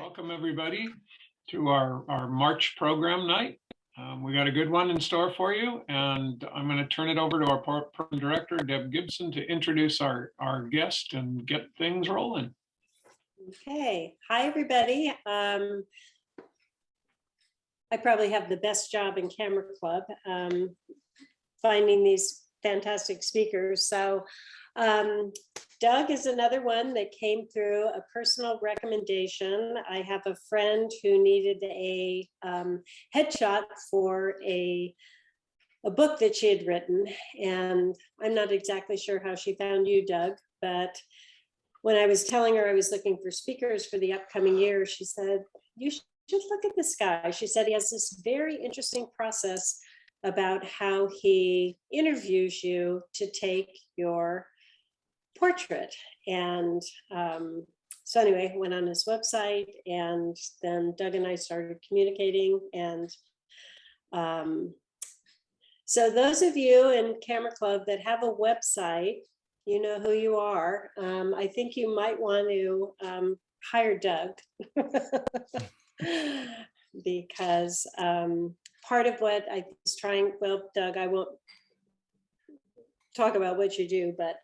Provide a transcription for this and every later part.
Welcome everybody to our March program night. We got a good one in store for you, and I'm going to turn it over to our program director, Deb Gibson, to introduce our guest and get things rolling. Okay, hi everybody. I probably have the best job in Camera Club, finding these fantastic speakers. So Doug is another one that came through a personal recommendation. I have a friend who needed a headshot for a book that she had written, and I'm not exactly sure how she found you, Doug, but when I was telling her I was looking for speakers for the upcoming year, she said, you should look at this guy. She said he has this very interesting process about how he interviews you to take your portrait. And so anyway, went on his website, and then Doug and I started communicating. And so those of you in Camera Club that have a website, you know who you are. I think you might want to hire Doug because part of what I was trying, well, Doug, I won't talk about what you do, but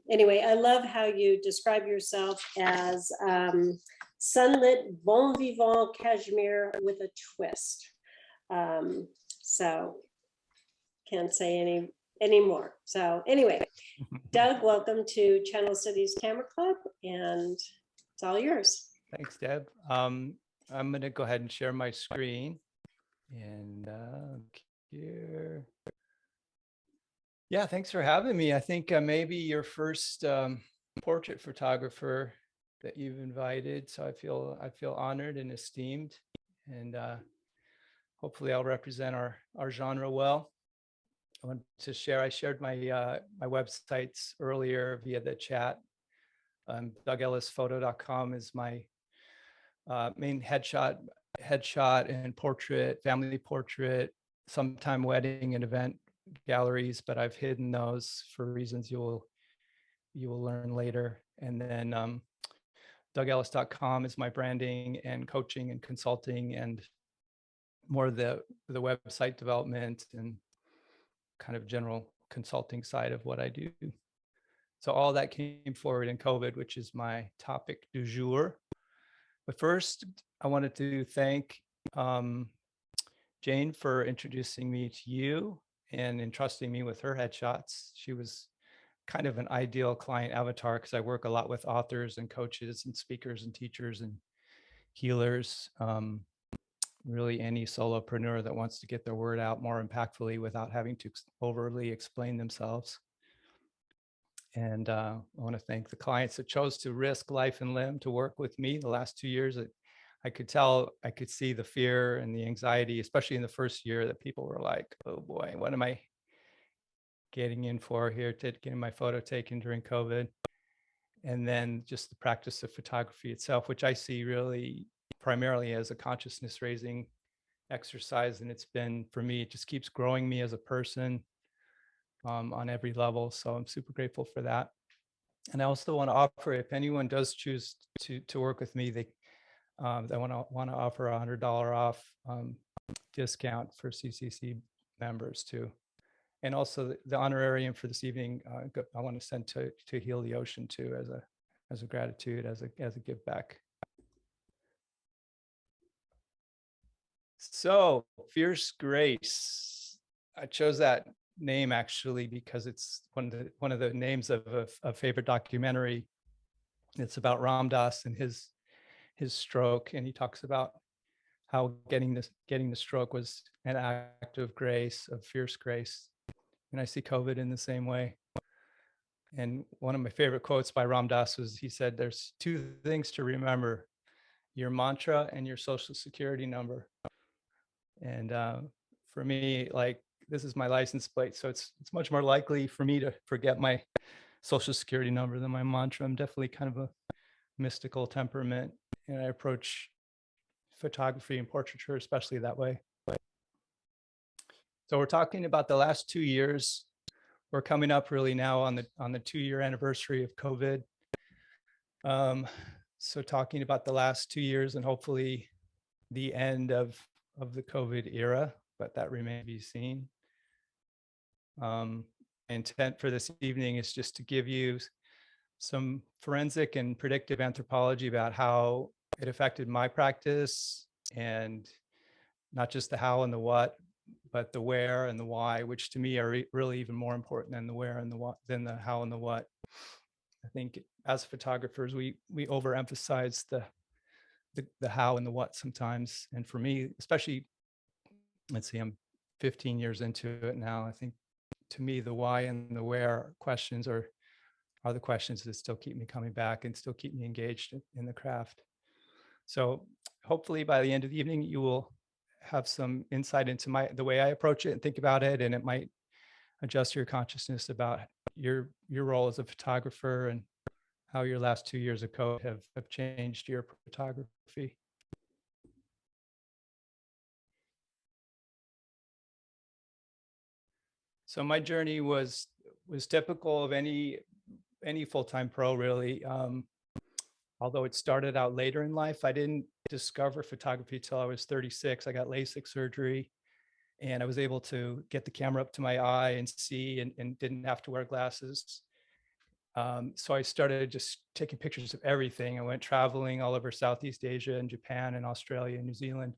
anyway, I love how you describe yourself as sunlit, bon vivant cashmere with a twist. So can't say any more. So anyway, Doug, welcome to Channel Cities Camera Club, and it's all yours. Thanks, Deb. I'm going to go ahead and share my screen. And here. Yeah, thanks for having me. I think maybe your first portrait photographer that you've invited. So I feel honored and esteemed, and hopefully I'll represent our genre well. I want to share. I shared my my websites earlier via the chat. DougEllisPhoto.com is my main headshot and portrait, family portrait, sometime wedding and event galleries, but I've hidden those for reasons you will learn later. And then DougEllis.com is my branding and coaching and consulting and more of the website development and kind of general consulting side of what I do. So all that came forward in COVID, which is my topic du jour. But first, I wanted to thank Jane for introducing me to you and entrusting me with her headshots. She was kind of an ideal client avatar because I work a lot with authors and coaches and speakers and teachers and healers. Really any solopreneur that wants to get their word out more impactfully without having to overly explain themselves. And I want to thank the clients that chose to risk life and limb to work with me the last 2 years. I could see the fear and the anxiety, especially in the first year, that people were like, oh boy, what am I getting in for here, getting my photo taken during COVID? And then just the practice of photography itself, which I see really primarily as a consciousness raising exercise. And it's been, for me, it just keeps growing me as a person on every level. So I'm super grateful for that. And I also want to offer, if anyone does choose to work with me, they want to offer a $100 off discount for CCC members too. And also the honorarium for this evening, I want to send to Heal the Ocean too, as a gratitude, as a give back. So Fierce Grace, I chose that name actually because it's one of the names of a favorite documentary. It's about Ram Dass and his stroke, and he talks about how getting the stroke was an act of grace, of fierce grace. And I see COVID in the same way. And one of my favorite quotes by Ram Dass was, he said, there's two things to remember: your mantra and your social security number. And for me, like, this is my license plate, so it's much more likely for me to forget my social security number than my mantra. I'm definitely kind of a mystical temperament, and I approach photography and portraiture especially that way. So we're talking about the last 2 years. We're coming up really now on the 2-year anniversary of COVID. So talking about the last 2 years and hopefully the end of the COVID era, but that remains to be seen. Intent for this evening is just to give you some forensic and predictive anthropology about how it affected my practice, and not just the how and the what, but the where and the why, which to me are really even more important than the where and the what, than the how and the what. I think as photographers, we overemphasize the how and the what sometimes. And for me, especially, let's see, I'm 15 years into it now. I think to me, the why and the where questions are the questions that still keep me coming back and still keep me engaged in the craft. So hopefully by the end of the evening, you will have some insight into the way I approach it and think about it, and it might adjust your consciousness about your role as a photographer and how your last 2 years of code have changed your photography. So my journey was typical of any full-time pro, really. Although it started out later in life, I didn't discover photography till I was 36. I got LASIK surgery, and I was able to get the camera up to my eye and see, and didn't have to wear glasses. So I started just taking pictures of everything. I went traveling all over Southeast Asia and Japan and Australia and New Zealand.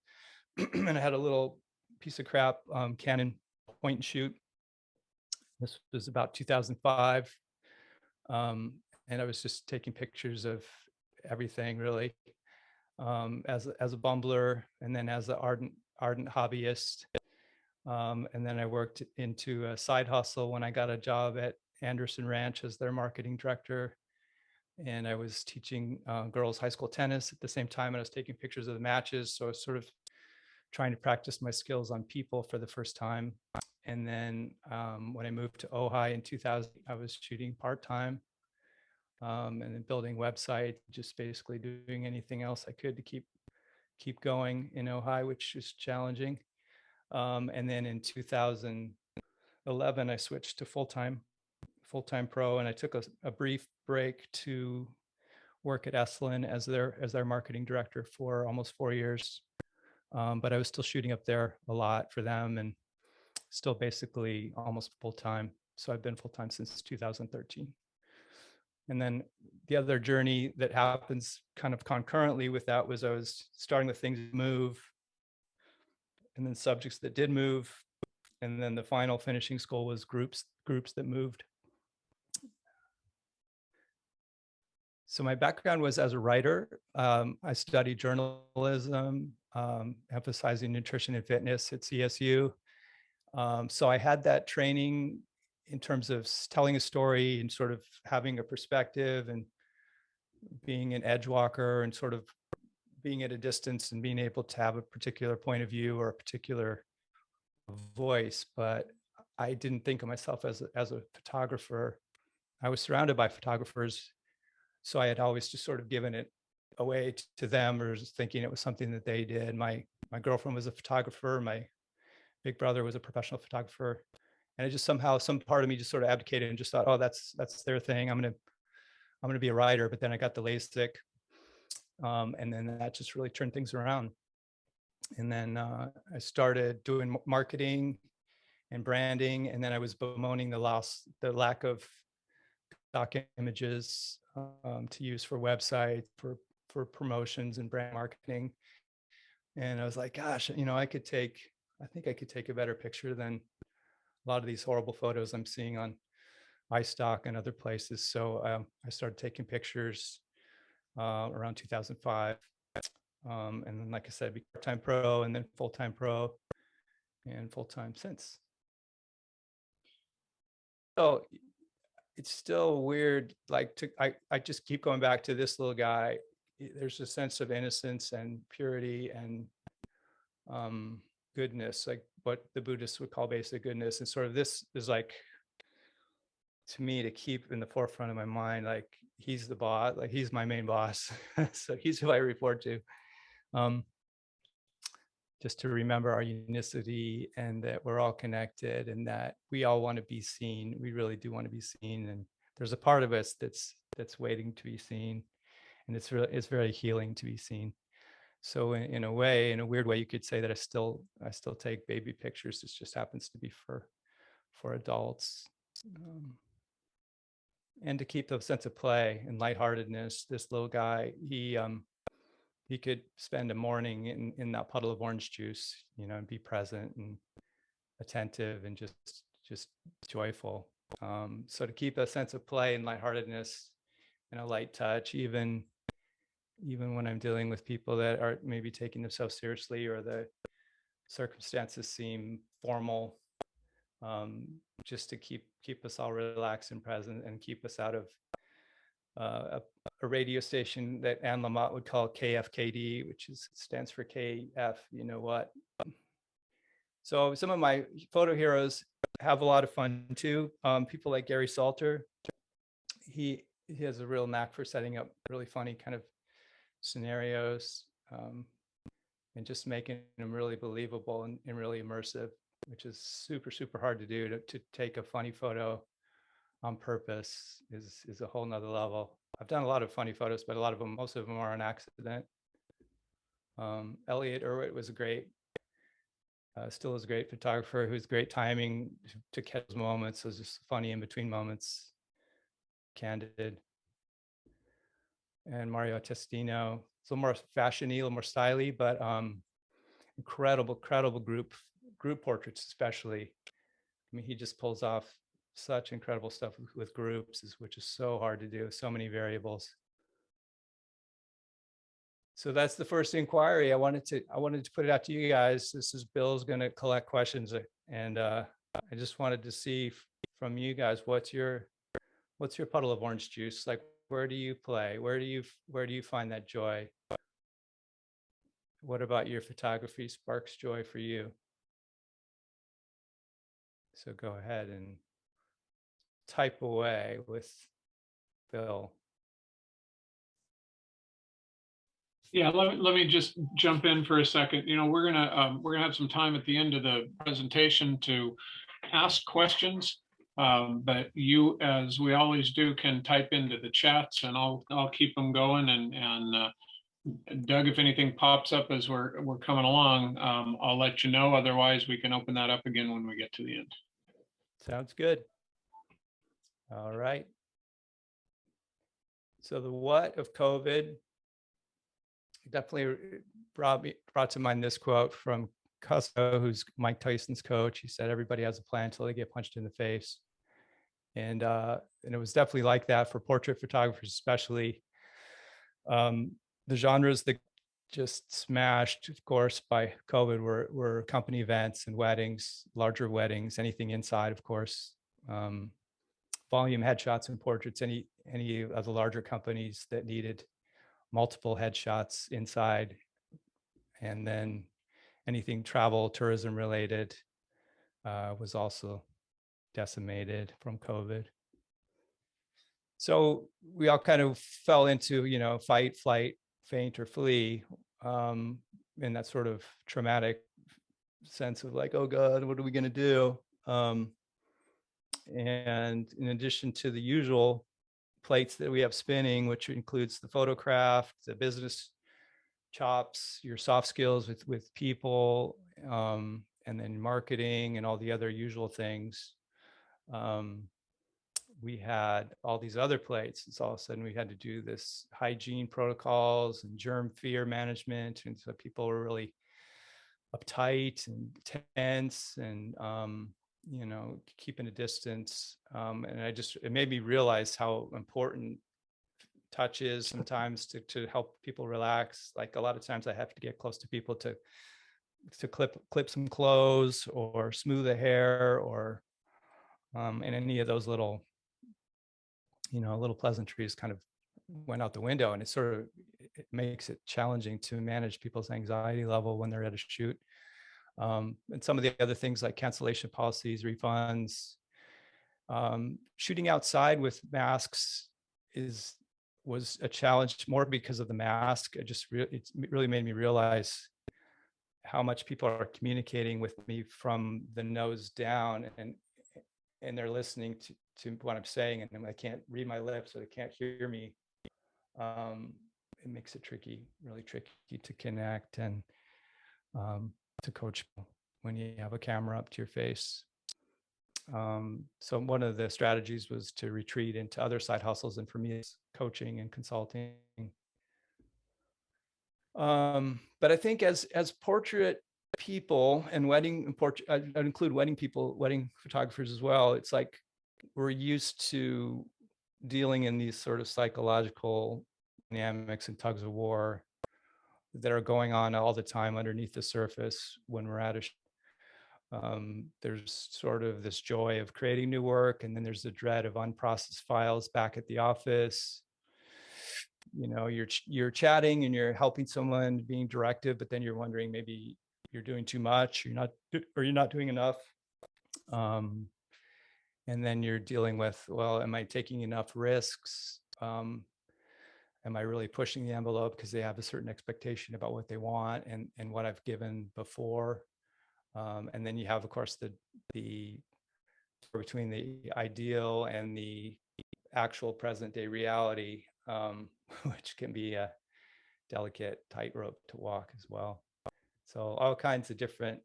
And I had a little piece of crap Canon point and shoot. This was about 2005. And I was just taking pictures of everything, really, as a bumbler, and then as an ardent hobbyist. And then I worked into a side hustle when I got a job at Anderson Ranch as their marketing director. And I was teaching girls high school tennis at the same time, and I was taking pictures of the matches. So I was sort of trying to practice my skills on people for the first time. And then when I moved to Ojai in 2000, I was shooting part-time, and then building websites, just basically doing anything else I could to keep going in Ojai, which is challenging. And then in 2011, I switched to full-time pro, and I took a brief break to work at Esalen as their marketing director for almost 4 years. But I was still shooting up there a lot for them, and still basically almost full-time. So I've been full-time since 2013. And then the other journey that happens kind of concurrently with that was I was starting with things that move, and then subjects that did move. And then the final finishing school was groups that moved. So my background was as a writer. I studied journalism, emphasizing nutrition and fitness at CSU. So I had that training in terms of telling a story and sort of having a perspective and being an edge walker and sort of being at a distance and being able to have a particular point of view or a particular voice. But I didn't think of myself as a photographer. I was surrounded by photographers, so I had always just sort of given it away to them, or just thinking it was something that they did. My girlfriend was a photographer. My big brother was a professional photographer. And it just somehow, some part of me just sort of abdicated and just thought, oh, that's their thing. I'm gonna be a writer. But then I got the LASIK, and then that just really turned things around. And then I started doing marketing and branding, and then I was bemoaning the lack of stock images to use for websites, for promotions and brand marketing. And I was like, gosh, I think I could take a better picture than a lot of these horrible photos I'm seeing on iStock and other places. So I started taking pictures around 2005. And then, like I said, be part-time pro, and then full-time pro, and full-time since. So it's still weird. I just keep going back to this little guy. There's a sense of innocence and purity and goodness, like what the Buddhists would call basic goodness. And sort of this is like, to me, to keep in the forefront of my mind, like he's the boss, like he's my main boss. So he's who I report to. Just to remember our unicity, and that we're all connected, and that we all want to be seen. We really do want to be seen. And there's a part of us that's waiting to be seen. and it's very healing to be seen. So in a way, in a weird way, you could say that I still take baby pictures. This just happens to be for adults. And to keep the sense of play and lightheartedness, this little guy, he could spend a morning in that puddle of orange juice, and be present and attentive and just joyful. So to keep a sense of play and lightheartedness and a light touch, even when I'm dealing with people that are maybe taking themselves seriously or the circumstances seem formal, just to keep us all relaxed and present and keep us out of a radio station that Anne Lamott would call KFKD, which stands for KF, you know what. So some of my photo heroes have a lot of fun too. People like Gary Salter, he has a real knack for setting up really funny kind of scenarios, and just making them really believable and really immersive, which is super, super hard to do. To take a funny photo on purpose is a whole nother level. I've done a lot of funny photos, but most of them are an accident. Elliot Irwit was still is a great photographer who's great timing to catch moments. So it's just funny in between moments, candid. And Mario Testino, it's a little more fashiony, a little more styly, but incredible group portraits, especially. I mean, he just pulls off such incredible stuff with groups, which is so hard to do, so many variables. So that's the first inquiry. I wanted to put it out to you guys. This is Bill's going to collect questions, and I just wanted to see from you guys, what's your puddle of orange juice? Like, where do you play? Where do you find that joy? What about your photography sparks joy for you? So go ahead and type away with Bill. Yeah, let me just jump in for a second. We're gonna have some time at the end of the presentation to ask questions, but you, as we always do, can type into the chats, and I'll keep them going. And Doug, if anything pops up as we're coming along, I'll let you know. Otherwise, we can open that up again when we get to the end. Sounds good. All right. So the what of COVID definitely brought to mind this quote from Cusco, who's Mike Tyson's coach. He said, "Everybody has a plan until they get punched in the face." And it was definitely like that for portrait photographers, especially. The genres that just smashed, of course, by COVID were company events and weddings, larger weddings, anything inside, of course. Volume headshots and portraits, any of the larger companies that needed multiple headshots inside, and then anything travel, tourism related was also decimated from COVID. So we all kind of fell into, fight, flight, faint, or flee, in that sort of traumatic sense of like, oh God, what are we going to do? And in addition to the usual plates that we have spinning, which includes the photocraft, the business chops, your soft skills with people, and then marketing and all the other usual things, we had all these other plates. And so all of a sudden we had to do this hygiene protocols and germ fear management. And so people were really uptight and tense and, keeping a distance. And it made me realize how important touch is sometimes to help people relax. Like a lot of times I have to get close to people to clip some clothes or smooth the hair or, and any of those little pleasantries kind of went out the window, and it makes it challenging to manage people's anxiety level when they're at a shoot. And some of the other things like cancellation policies, refunds, shooting outside with masks was a challenge more because of the mask. It really made me realize how much people are communicating with me from the nose down, and they're listening to what I'm saying, and I can't read my lips, or they can't hear me. it makes it tricky, really tricky to connect and to coach when you have a camera up to your face. So one of the strategies was to retreat into other side hustles, and for me, it's coaching and consulting. But I think as portrait people and wedding portrait, I'd include wedding people, wedding photographers as well. It's like we're used to dealing in these sort of psychological dynamics and tugs of war that are going on all the time underneath the surface when we're at a there's sort of this joy of creating new work, and then there's the dread of unprocessed files back at the office. You know, you're chatting and you're helping someone, being directive, but then you're wondering maybe you're doing too much, you're not doing enough. And then you're dealing with, well, am I taking enough risks? Am I really pushing the envelope because they have a certain expectation about what they want and what I've given before? And then you have, of course, the between the ideal and the actual present day reality, which can be a delicate tightrope to walk as well. So all kinds of different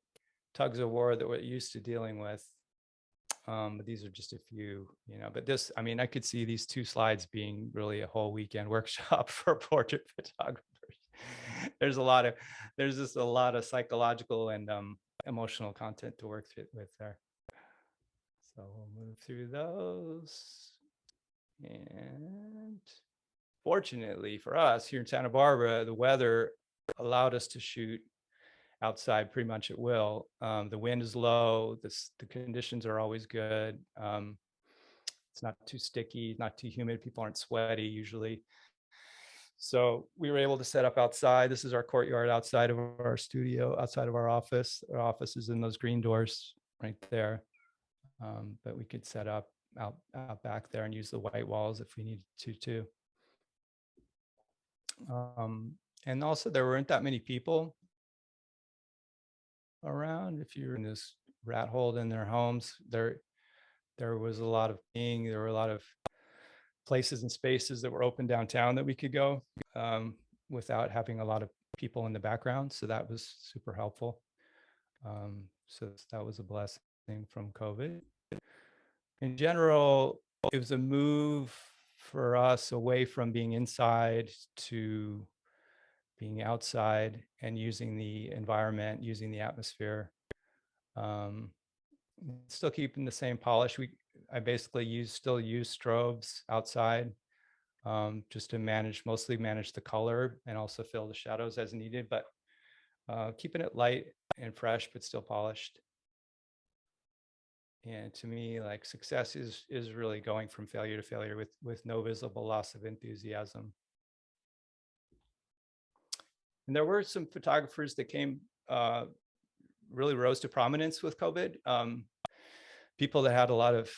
tugs of war that we're used to dealing with. But these are just a few, you know, but this, I mean, I could see these 2 slides being really a whole weekend workshop for portrait photographers. There's just a lot of psychological and emotional content to work with there. So we'll move through those. And fortunately for us here in Santa Barbara, the weather allowed us to shoot outside pretty much at will. The wind is low, the conditions are always good. It's not too sticky, not too humid, people aren't sweaty usually. So we were able to set up outside. This is our courtyard outside of our studio, outside of our office. Our office is in those green doors right there. But we could set up out back there and use the white walls if we needed to too. And also there weren't that many people around. If you're in this rat hole in their homes, there was a lot of there were a lot of places and spaces that were open downtown that we could go without having a lot of people in the background. So that was super helpful. So that was a blessing from COVID. In general, it was a move for us away from being inside to being outside and using the environment, using the atmosphere. Still keeping the same polish. I basically still use strobes outside just to mostly manage the color and also fill the shadows as needed, but keeping it light and fresh, but still polished. And to me, like, success is really going from failure to failure with no visible loss of enthusiasm. And there were some photographers that came, really rose to prominence with COVID. People that had a lot of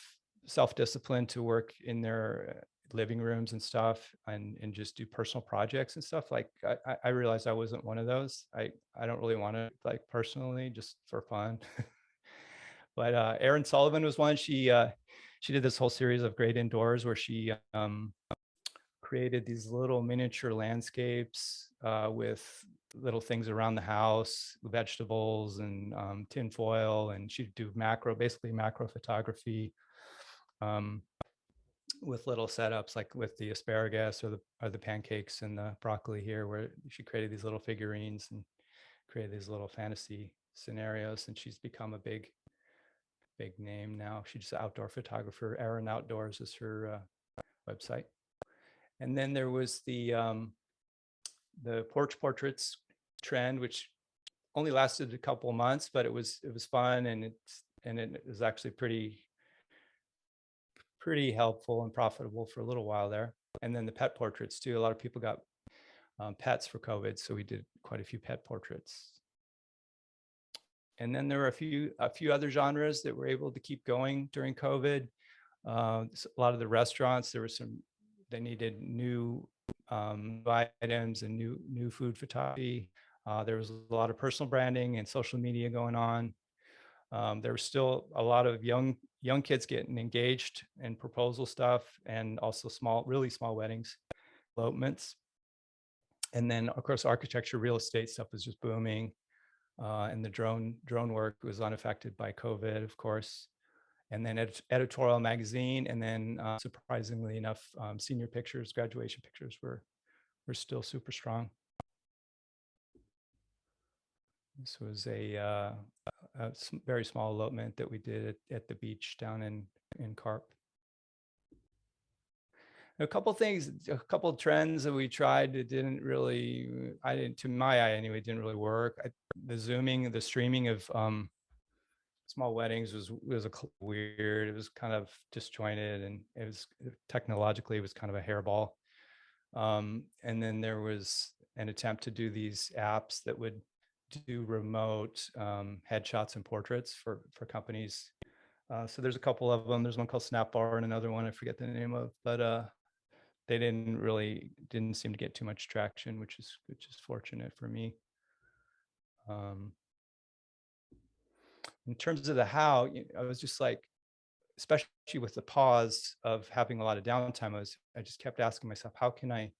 self-discipline to work in their living rooms and stuff and just do personal projects and stuff. Like I realized I wasn't one of those. I don't really want to, like, personally, just for fun. But Erin Sullivan was one. She did this whole series of Great Indoors where she created these little miniature landscapes with little things around the house, vegetables and tin foil, and she'd do basically macro photography with little setups, like with the asparagus or the pancakes and the broccoli here, where she created these little figurines and created these little fantasy scenarios. And she's become a big name now. She's an outdoor photographer. Erin Outdoors is her website. And then there was the porch portraits trend, which only lasted a couple of months, but it was fun, and it was actually pretty helpful and profitable for a little while there. And then the pet portraits too. A lot of people got pets for COVID, so we did quite a few pet portraits. And then there were a few other genres that were able to keep going during COVID. A lot of the restaurants, they needed new items and new food photography. There was a lot of personal branding and social media going on. There was still a lot of young kids getting engaged in proposal stuff, and also really small weddings, elopements. And then of course, architecture, real estate stuff was just booming. And the drone work was unaffected by COVID, of course. And then editorial magazine, and then surprisingly enough, senior pictures, graduation pictures were still super strong. This was a very small elopement that we did at the beach down in Carp. A couple things, a couple trends that we tried that didn't really, to my eye anyway, didn't really work. The zooming, the streaming of small weddings was weird. It was kind of disjointed, and it was technologically, it was kind of a hairball. And then there was an attempt to do these apps that would do remote headshots and portraits for companies. So there's a couple of them. There's one called Snapbar and another one I forget the name of, but they didn't seem to get too much traction, which is fortunate for me. In terms of the how, I was just like, especially with the pause of having a lot of downtime, I just kept asking myself, how can I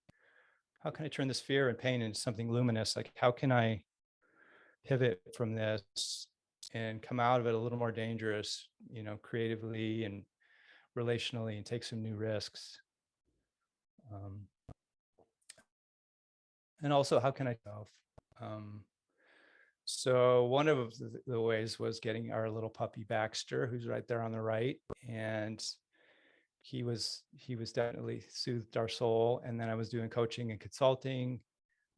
turn this fear and pain into something luminous? Like, how can I pivot from this and come out of it a little more dangerous, creatively and relationally, and take some new risks? And also, how can I so one of the ways was getting our little puppy Baxter, who's right there on the right, and he was definitely soothed our soul. And then I was doing coaching and consulting.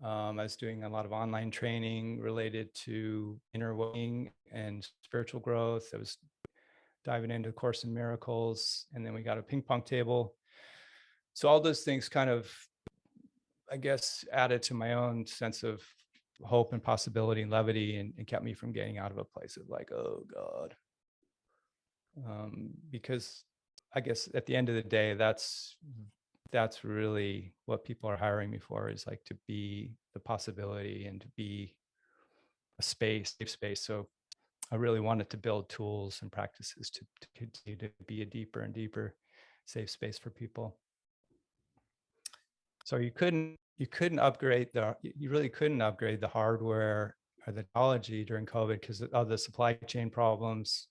I was doing a lot of online training related to inner working and spiritual growth. I was diving into A Course in Miracles, and then we got a ping pong table. So all those things kind of, I guess, added to my own sense of hope and possibility and levity, and kept me from getting out of a place of like, oh God. Because I guess at the end of the day, that's really what people are hiring me for, is like to be the possibility and to be a safe space. So I really wanted to build tools and practices to continue to be a deeper and deeper safe space for people. So you really couldn't upgrade the hardware or the technology during COVID because of the supply chain problems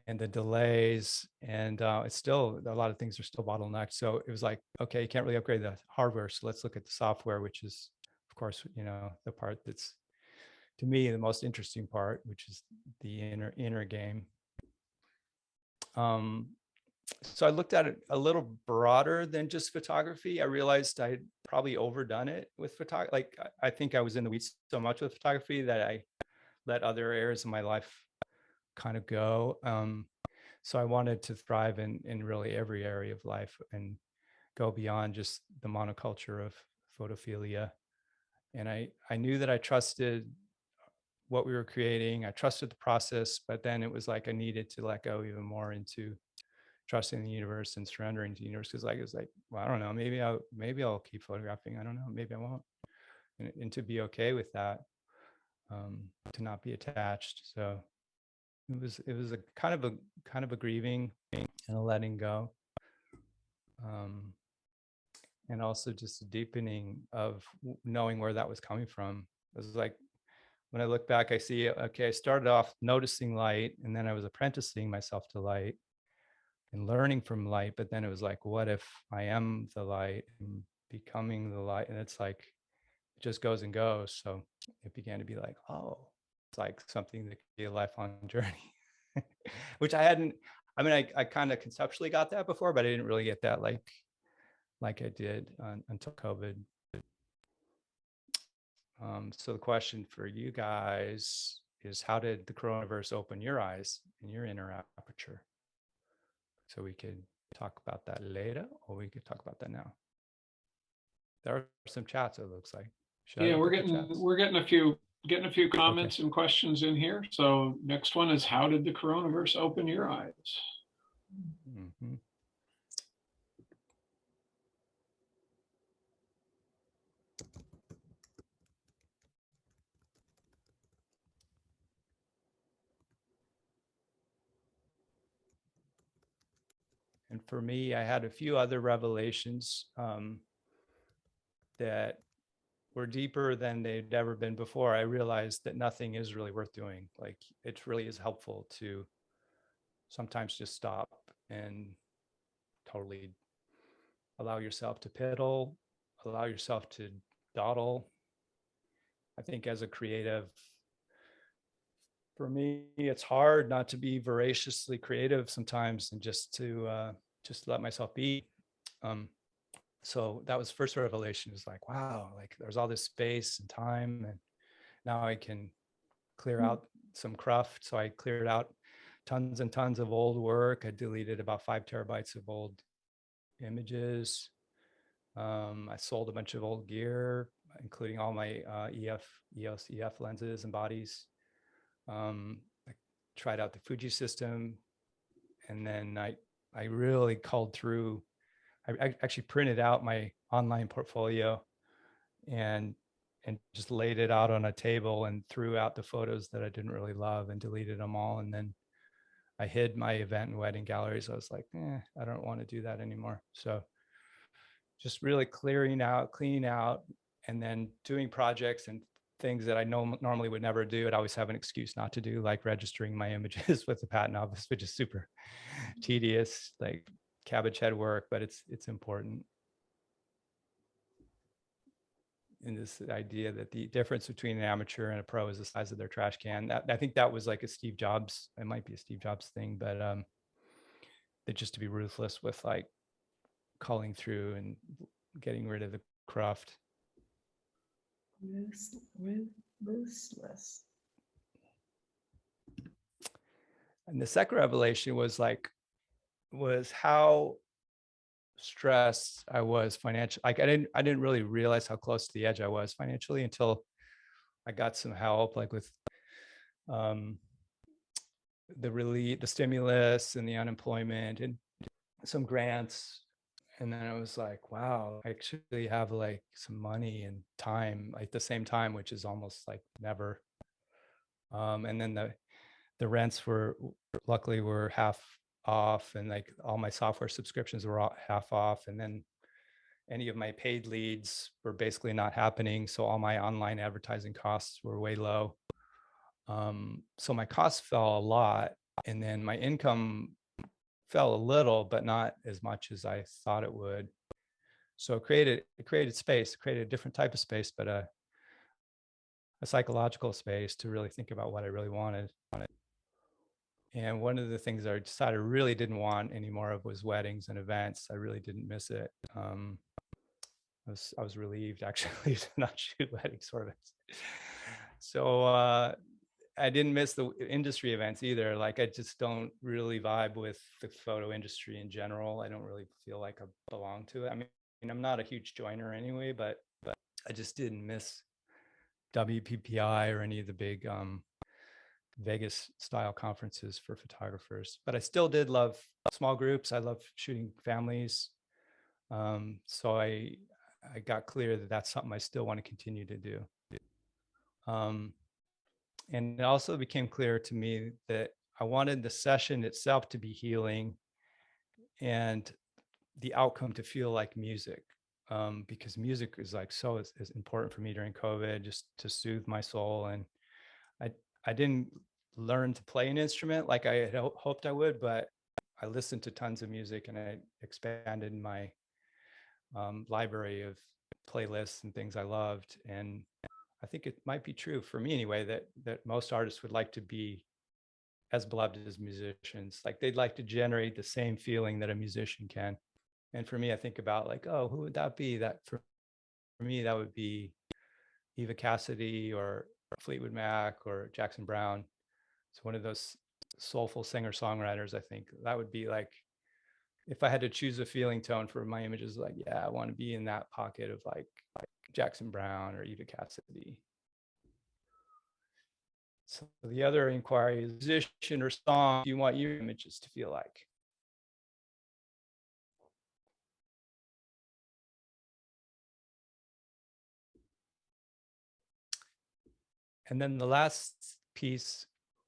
and the delays, and it's still, a lot of things are still bottlenecked. So it was like, okay, you can't really upgrade the hardware, so let's look at the software, which is, of course, the part that's, to me, the most interesting part, which is the inner game. So I looked at it a little broader than just photography. I realized I'd probably overdone it with photography. Like, I think I was in the weeds so much with photography that I let other areas of my life kind of go. So I wanted to thrive in really every area of life and go beyond just the monoculture of photophilia. And I knew that I trusted what we were creating. I trusted the process, but then it was like I needed to let go even more into trusting the universe and surrendering to the universe. Because it was like, well, I don't know, maybe I'll keep photographing. I don't know, maybe I won't. And to be okay with that, to not be attached. So it was a kind of a grieving and a letting go, and also just a deepening of knowing where that was coming from. It was like, when I look back, I see, okay, I started off noticing light, and then I was apprenticing myself to light and learning from light. But then it was like, what if I am the light and becoming the light? And it's like, it just goes and goes. So it began to be like, oh, it's like something that could be a lifelong journey, which I hadn't, I mean, I kind of conceptually got that before, but I didn't really get that like I did until COVID. So the question for you guys is, how did the coronavirus open your eyes and your inner aperture? So we could talk about that later, or we could talk about that now. There are some chats, it looks like. Yeah, we're getting a few comments and questions in here. So next one is, how did the coronavirus open your eyes? Mm-hmm. And for me, I had a few other revelations that were deeper than they'd ever been before, I realized that nothing is really worth doing. Like it really is helpful to sometimes just stop and totally allow yourself to piddle, allow yourself to dawdle. I think as a creative, for me, it's hard not to be voraciously creative sometimes and just let myself be. Um, so that was first revelation, is like, wow, like there's all this space and time, and now I can clear out some cruft. So I cleared out tons and tons of old work. I deleted about 5 terabytes of old images. I sold a bunch of old gear, including all my EOS EF lenses and bodies. I tried out the Fuji system, and then I really culled through. I actually printed out my online portfolio and just laid it out on a table and threw out the photos that I didn't really love and deleted them all. And then I hid my event and wedding galleries. I was like, I don't want to do that anymore. So just really cleaning out, cleaning out, and then doing projects and things that I know normally would never do. I'd always have an excuse not to do, like registering my images with the patent office, which is super tedious, like cabbage head work, but it's important. And this idea that the difference between an amateur and a pro is the size of their trash can. I think that was like a Steve Jobs, it might be a Steve Jobs thing, but that just to be ruthless with like culling through and getting rid of the cruft. Ruthless. And the second revelation was how stressed I was financially. Like I didn't really realize how close to the edge I was financially until I got some help, like with the stimulus and the unemployment and some grants. And then I was like, wow, I actually have like some money and time at the same time, which is almost like never. And then the rents luckily were half off, and like all my software subscriptions were all half off. And then any of my paid leads were basically not happening. So all my online advertising costs were way low. So my costs fell a lot, and then my income fell a little, but not as much as I thought it would. So it created space, created a different type of space, but a psychological space to really think about what I really wanted. And one of the things I decided I really didn't want anymore of was weddings and events. I really didn't miss it. I was relieved actually to not shoot weddings sort of. So I didn't miss the industry events either. Like I just don't really vibe with the photo industry in general. I don't really feel like I belong to it. I mean, I'm not a huge joiner anyway, but I just didn't miss WPPI or any of the big Vegas style conferences for photographers. But I still did love small groups. I love shooting families. So I got clear that that's something I still want to continue to do. And it also became clear to me that I wanted the session itself to be healing and the outcome to feel like music, because music is like is important for me during COVID, just to soothe my soul. And I didn't learn to play an instrument like I had hoped I would, but I listened to tons of music and I expanded my library of playlists and things I loved. And I think it might be true for me anyway, that most artists would like to be as beloved as musicians. Like they'd like to generate the same feeling that a musician can. And for me, I think about like, oh, who would that be? That for me, that would be Eva Cassidy or Fleetwood Mac or Jackson Brown. It's one of those soulful singer-songwriters. I think that would be like, if I had to choose a feeling tone for my images, like, yeah, I want to be in that pocket of like Jackson Brown or Eva Cassidy. So the other inquiry is musician or song do you want your images to feel like? And then the last piece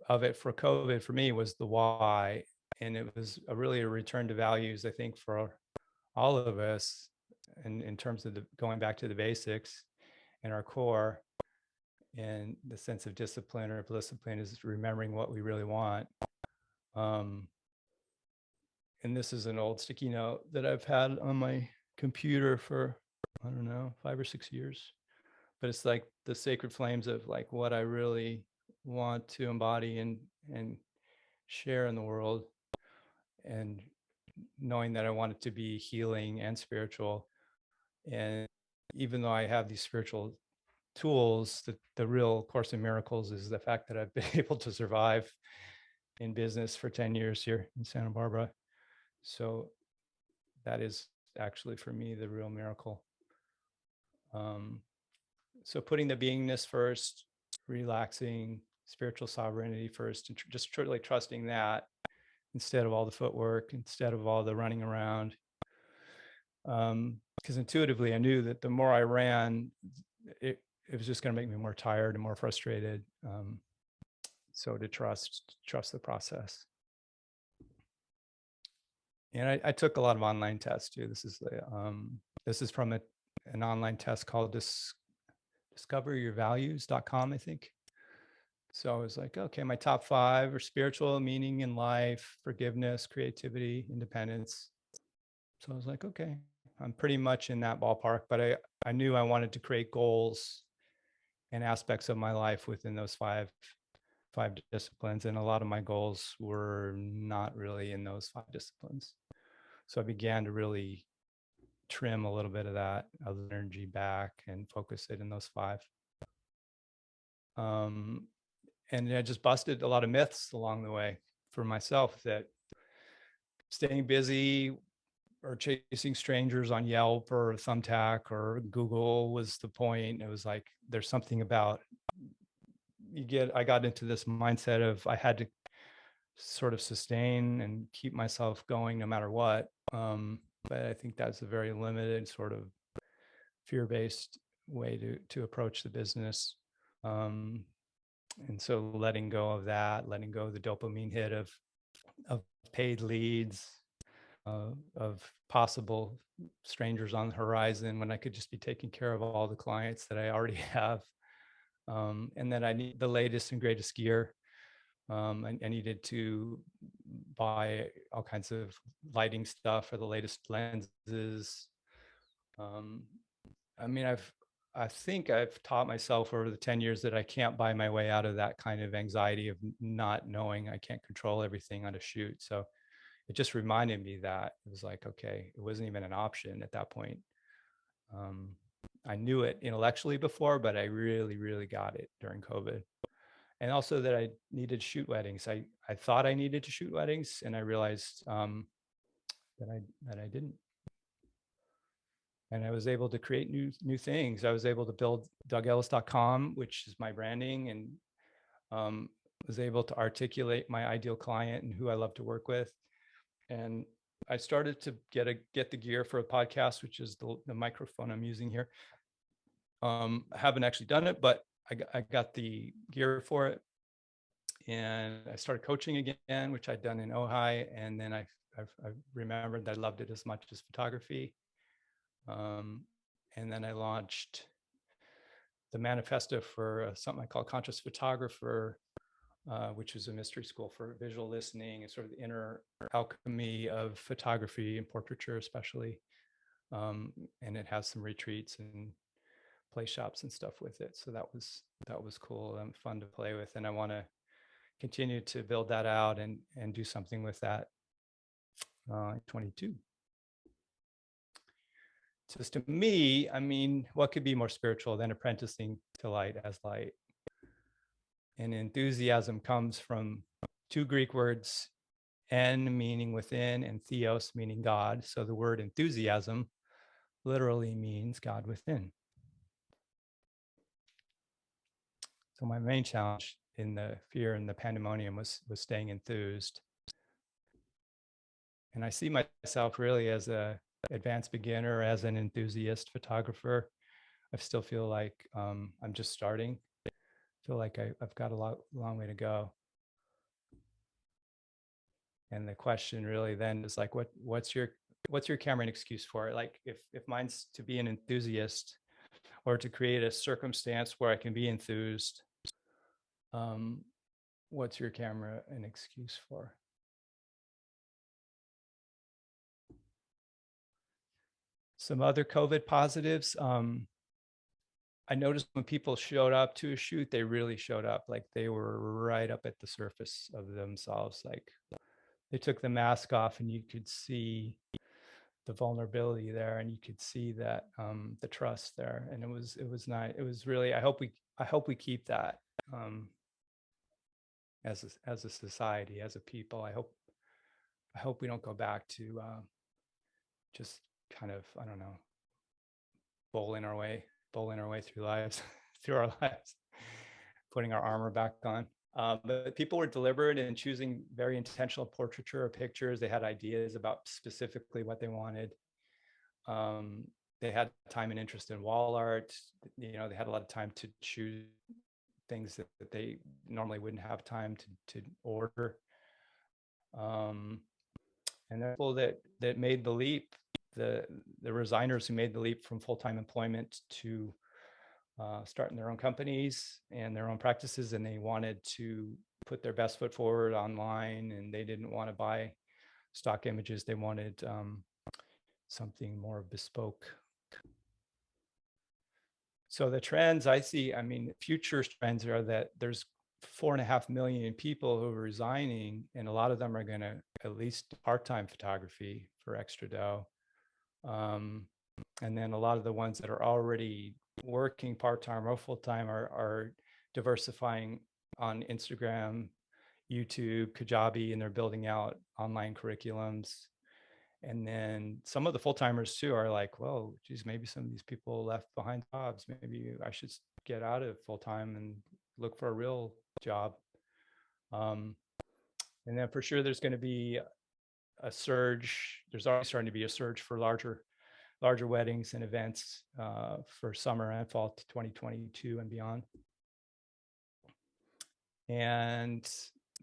of it for COVID for me was the why. And it was really a return to values, I think, for all of us in terms of going back to the basics. and our core. And the sense of discipline or discipline is remembering what we really want. And this is an old sticky note that I've had on my computer for, I don't know, 5 or 6 years. But it's like the sacred flames of like what I really want to embody and share in the world. And knowing that I want it to be healing and spiritual. And even though I have these spiritual tools, the real Course in Miracles is the fact that I've been able to survive in business for 10 years here in Santa Barbara. So that is actually for me the real miracle. So putting the beingness first, relaxing, spiritual sovereignty first, and just truly trusting that instead of all the footwork, instead of all the running around. Because intuitively I knew that the more I ran, it was just going to make me more tired and more frustrated. So to trust the process. And I took a lot of online tests too. This is from an online test called discoveryourvalues.com, I think. So I was like, okay, my top 5 are spiritual, meaning in life, forgiveness, creativity, independence. So I was like, okay, I'm pretty much in that ballpark, but I knew I wanted to create goals and aspects of my life within those five disciplines. And a lot of my goals were not really in those 5 disciplines. So I began to really trim a little bit of that other energy back and focus it in those 5. And I just busted a lot of myths along the way for myself that staying busy or chasing strangers on Yelp or Thumbtack or Google was the point. It was like, there's something about I got into this mindset of I had to sort of sustain and keep myself going no matter what. But I think that's a very limited sort of fear-based way to approach the business. And so letting go of that, letting go of the dopamine hit of paid leads, of possible strangers on the horizon when I could just be taking care of all the clients that I already have. And then I need the latest and greatest gear. I needed to buy all kinds of lighting stuff for the latest lenses. I mean, I think I've taught myself over the 10 years that I can't buy my way out of that kind of anxiety of not knowing I can't control everything on a shoot. So it just reminded me that it was like, okay, it wasn't even an option at that point. I knew it intellectually before, but I really, really got it during COVID. And also that I needed to shoot weddings. I thought I needed to shoot weddings, and I realized that I didn't. And I was able to create new things. I was able to build DougEllis.com, which is my branding, and was able to articulate my ideal client and who I love to work with. And I started to get the gear for a podcast, which is the microphone I'm using here. I haven't actually done it, but I got the gear for it. And I started coaching again, which I'd done in Ojai. And then I remembered that I loved it as much as photography. And then I launched the manifesto for something I call Conscious Photographer, which is a mystery school for visual listening and sort of the inner alchemy of photography and portraiture, especially. And it has some retreats and play shops and stuff with it. So that was cool and fun to play with. And I want to continue to build that out and do something with that in 22. Just to me, I mean, what could be more spiritual than apprenticing to light as light? And enthusiasm comes from 2 Greek words, en meaning within and theos meaning God. So the word enthusiasm literally means God within. So my main challenge in the fear and the pandemonium was staying enthused. And I see myself really as a advanced beginner, as an enthusiast photographer. I still feel like I'm just starting. I feel like I've got a long way to go. And the question really then is like, what's your Cameron excuse for it? Like if mine's to be an enthusiast, or to create a circumstance where I can be enthused. What's your camera an excuse for? Some other COVID positives. I noticed when people showed up to a shoot, they really showed up. Like they were right up at the surface of themselves. Like they took the mask off and you could see the vulnerability there, and you could see that the trust there. And it was nice. It was really, I hope we keep that as a society, as a people. I hope we don't go back to just kind of, I don't know, bowling our way through lives, through our lives, putting our armor back on. But people were deliberate in choosing very intentional portraiture of pictures. They had ideas about specifically what they wanted. They had time and interest in wall art. They had a lot of time to choose things that they normally wouldn't have time to order. And the people that made the leap, the resigners who made the leap from full-time employment to starting their own companies and their own practices, and they wanted to put their best foot forward online, and they didn't want to buy stock images. They wanted something more bespoke. So the trends I see, I mean, future trends are that there's 4.5 million people who are resigning, and a lot of them are going to at least part-time photography for extra dough. And then a lot of the ones that are already working part-time or full-time are diversifying on Instagram, YouTube, Kajabi, and they're building out online curriculums. And then some of the full-timers too are like, well, geez, maybe some of these people left behind jobs. Maybe I should get out of full-time and look for a real job. And then for sure, there's going to be a surge. There's already starting to be a surge for larger weddings and events for summer and fall 2022 and beyond. And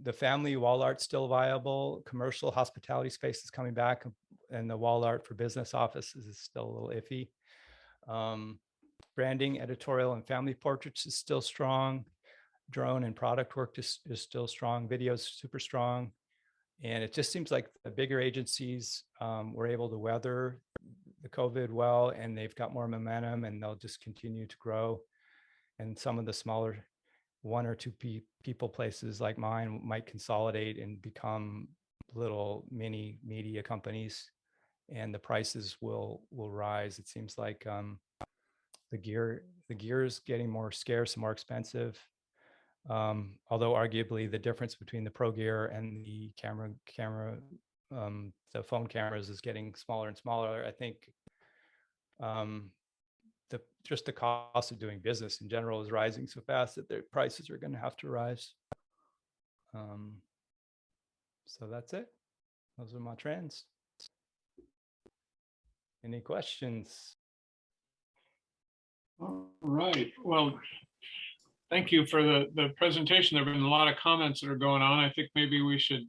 the family wall art's still viable. Commercial hospitality space is coming back, and the wall art for business offices is still a little iffy. Branding, editorial, and family portraits is still strong. Drone and product work is still strong. Video's super strong. And it just seems like the bigger agencies were able to weather the COVID well, and they've got more momentum, and they'll just continue to grow. And some of the smaller 1 or 2 people places like mine might consolidate and become little mini media companies, and the prices will rise. It seems like the gear is getting more scarce and more expensive. Although arguably the difference between the pro gear and the the phone cameras is getting smaller and smaller. I think just the cost of doing business in general is rising so fast that their prices are going to have to rise. So that's it. Those are my trends. Any questions? All right. Well, thank you for the presentation. There have been a lot of comments that are going on. I think maybe we should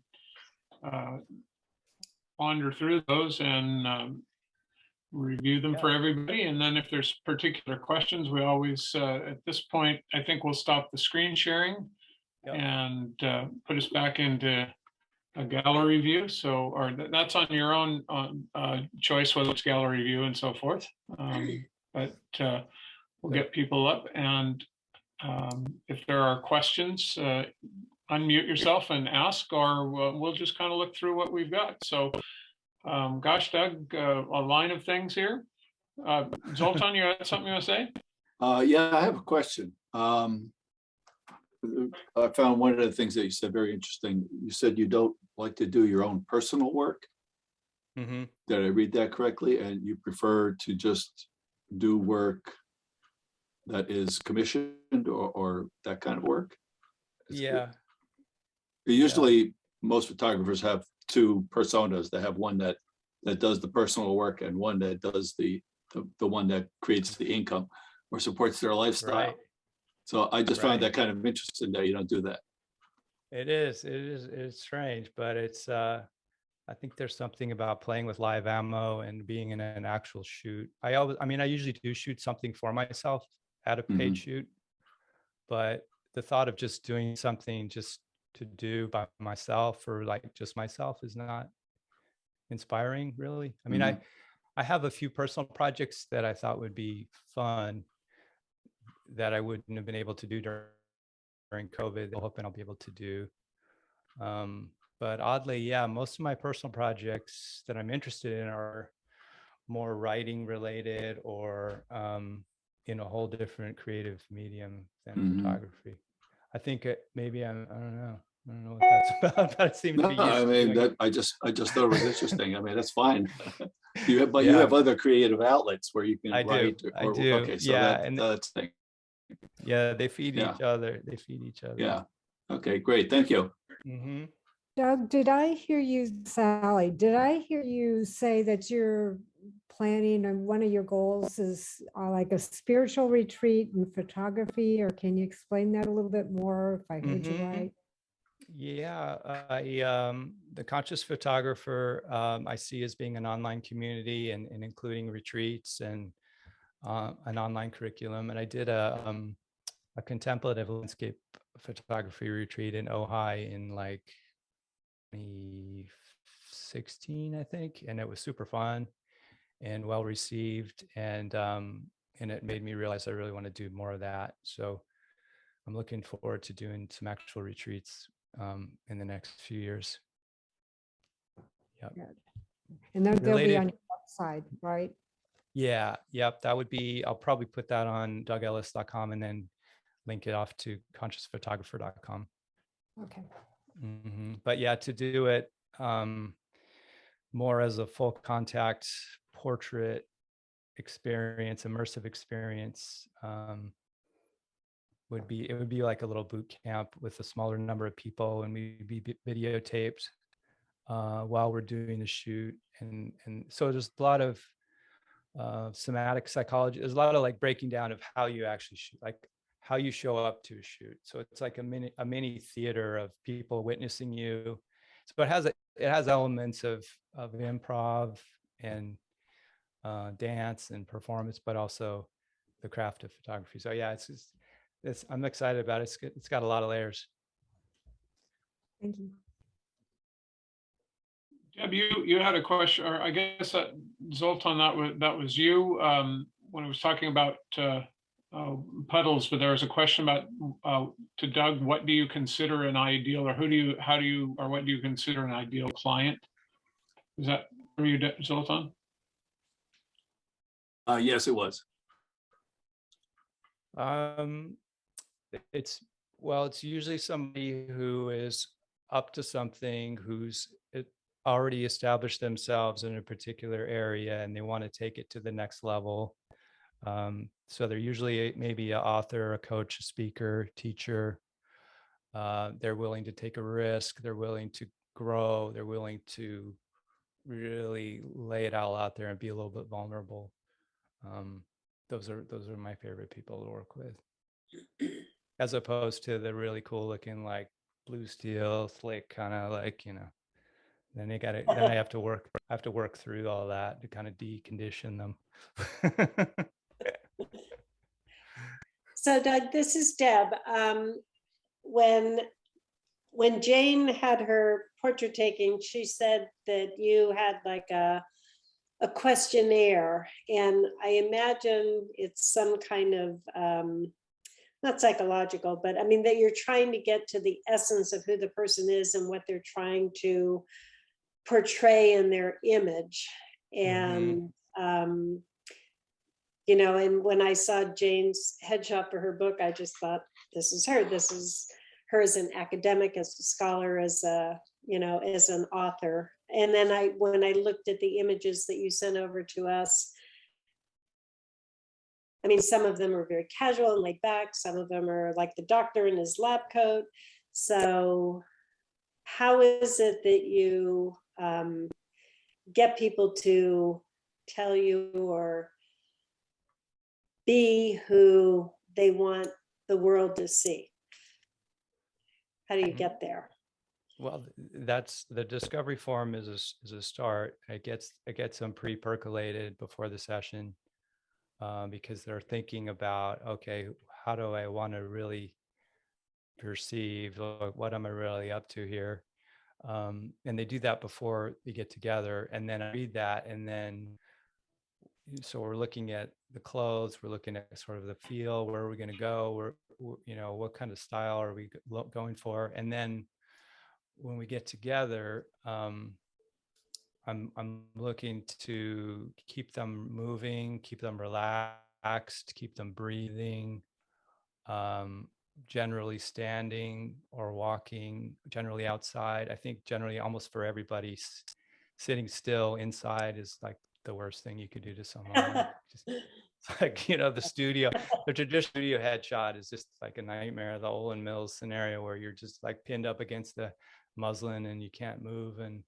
wander through those and review them for everybody. And then if there's particular questions, we always, at this point, I think we'll stop the screen sharing and put us back into a gallery view. So, or that's on your own choice, whether it's gallery view and so forth. But we'll get people up, and if there are questions, unmute yourself and ask, or we'll just kind of look through what we've got. So, gosh, Doug, a line of things here. Zoltan, you had something you want to say? Yeah, I have a question. I found one of the things that you said very interesting. You said you don't like to do your own personal work. Mm-hmm. Did I read that correctly? And you prefer to just do work that is commissioned or that kind of work? Yeah. Usually most photographers have 2 personas. They have one that does the personal work and one that does the one that creates the income or supports their lifestyle. Right. So I just found that kind of interesting that you don't do that. It is strange, but it's I think there's something about playing with live ammo and being in an actual shoot. I usually do shoot something for myself at a paid shoot, but the thought of just doing something just to do by myself or like just myself is not inspiring, really. I mean, I have a few personal projects that I thought would be fun that I wouldn't have been able to do during COVID. I'm hoping I'll be able to do. But oddly, yeah, most of my personal projects that I'm interested in are more writing related or in a whole different creative medium than photography. I think maybe I don't know. I don't know what that's about, but it seems to No, be used I to mean, doing it. I just thought it was interesting. I mean, that's fine. You have, but you Yeah. have other creative outlets where you can I do. write I do. okay, so Yeah, and that's thing. yeah, they feed Yeah. each other. They feed each other. Yeah. Okay, great. Thank you. Doug, did I hear you, Sally, did I hear you say that you're planning and one of your goals is like a spiritual retreat in photography, or can you explain that a little bit more if I heard you right? Yeah, the conscious photographer I see as being an online community and including retreats and an online curriculum. And I did a contemplative landscape photography retreat in Ojai in like 2016, I think, and it was super fun and well received, and it made me realize I really want to do more of that. So I'm looking forward to doing some actual retreats in the next few years. Yep. And they'll be Related- on your website, right? Yeah, yep. That would be, I'll probably put that on dougellis.com and then link it off to consciousphotographer.com. Okay. But yeah, to do it more as a full contact portrait experience, immersive experience, would be like a little boot camp with a smaller number of people, and we'd be videotaped while we're doing the shoot. And so there's a lot of somatic psychology. There's a lot of like breaking down of how you actually shoot, like how you show up to a shoot. So it's like a mini theater of people witnessing you. So it has elements of improv and dance and performance, but also the craft of photography. So yeah, I'm excited about it. It's got a lot of layers. Thank you. Deb, you had a question, or I guess Zoltan, that was you when I was talking about puddles, but there was a question about to Doug, what do you consider an ideal, or what do you consider an ideal client? Is that for you, Zoltan? Yes, it was. It's usually somebody who is up to something, who's already established themselves in a particular area and they want to take it to the next level. So they're usually maybe an author, a coach, a speaker, teacher. They're willing to take a risk. They're willing to grow. They're willing to really lay it all out there and be a little bit vulnerable. Those are my favorite people to work with, as opposed to the really cool looking like blue steel, slick kind of like, then I have to work through all that to kind of decondition them. So Doug, this is Deb. When Jane had her portrait taking, she said that you had like a questionnaire, and I imagine it's some kind of not psychological, but I mean that you're trying to get to the essence of who the person is and what they're trying to portray in their image. And and when I saw Jane's headshot for her book, I just thought, this is her. This is her as an academic, as a scholar, as as an author. And then when I looked at the images that you sent over to us, I mean, some of them are very casual and laid back. Some of them are like the doctor in his lab coat. So how is it that you get people to tell you or be who they want the world to see? How do you get there? Well, that's the discovery forum is a start. It gets them pre-percolated before the session, because they're thinking about, okay, how do I want to really perceive, or what am I really up to here? And they do that before they get together, and then I read that, and then so we're looking at the clothes, we're looking at sort of the feel, where are we going to go, what kind of style are we going for, and then when we get together, I'm looking to keep them moving, keep them relaxed, keep them breathing, generally standing or walking, generally outside. I think generally almost for everybody, sitting still inside is like the worst thing you could do to someone. Just it's like, the traditional studio headshot is just like a nightmare, the Olin Mills scenario where you're just like pinned up against the muslin and you can't move. And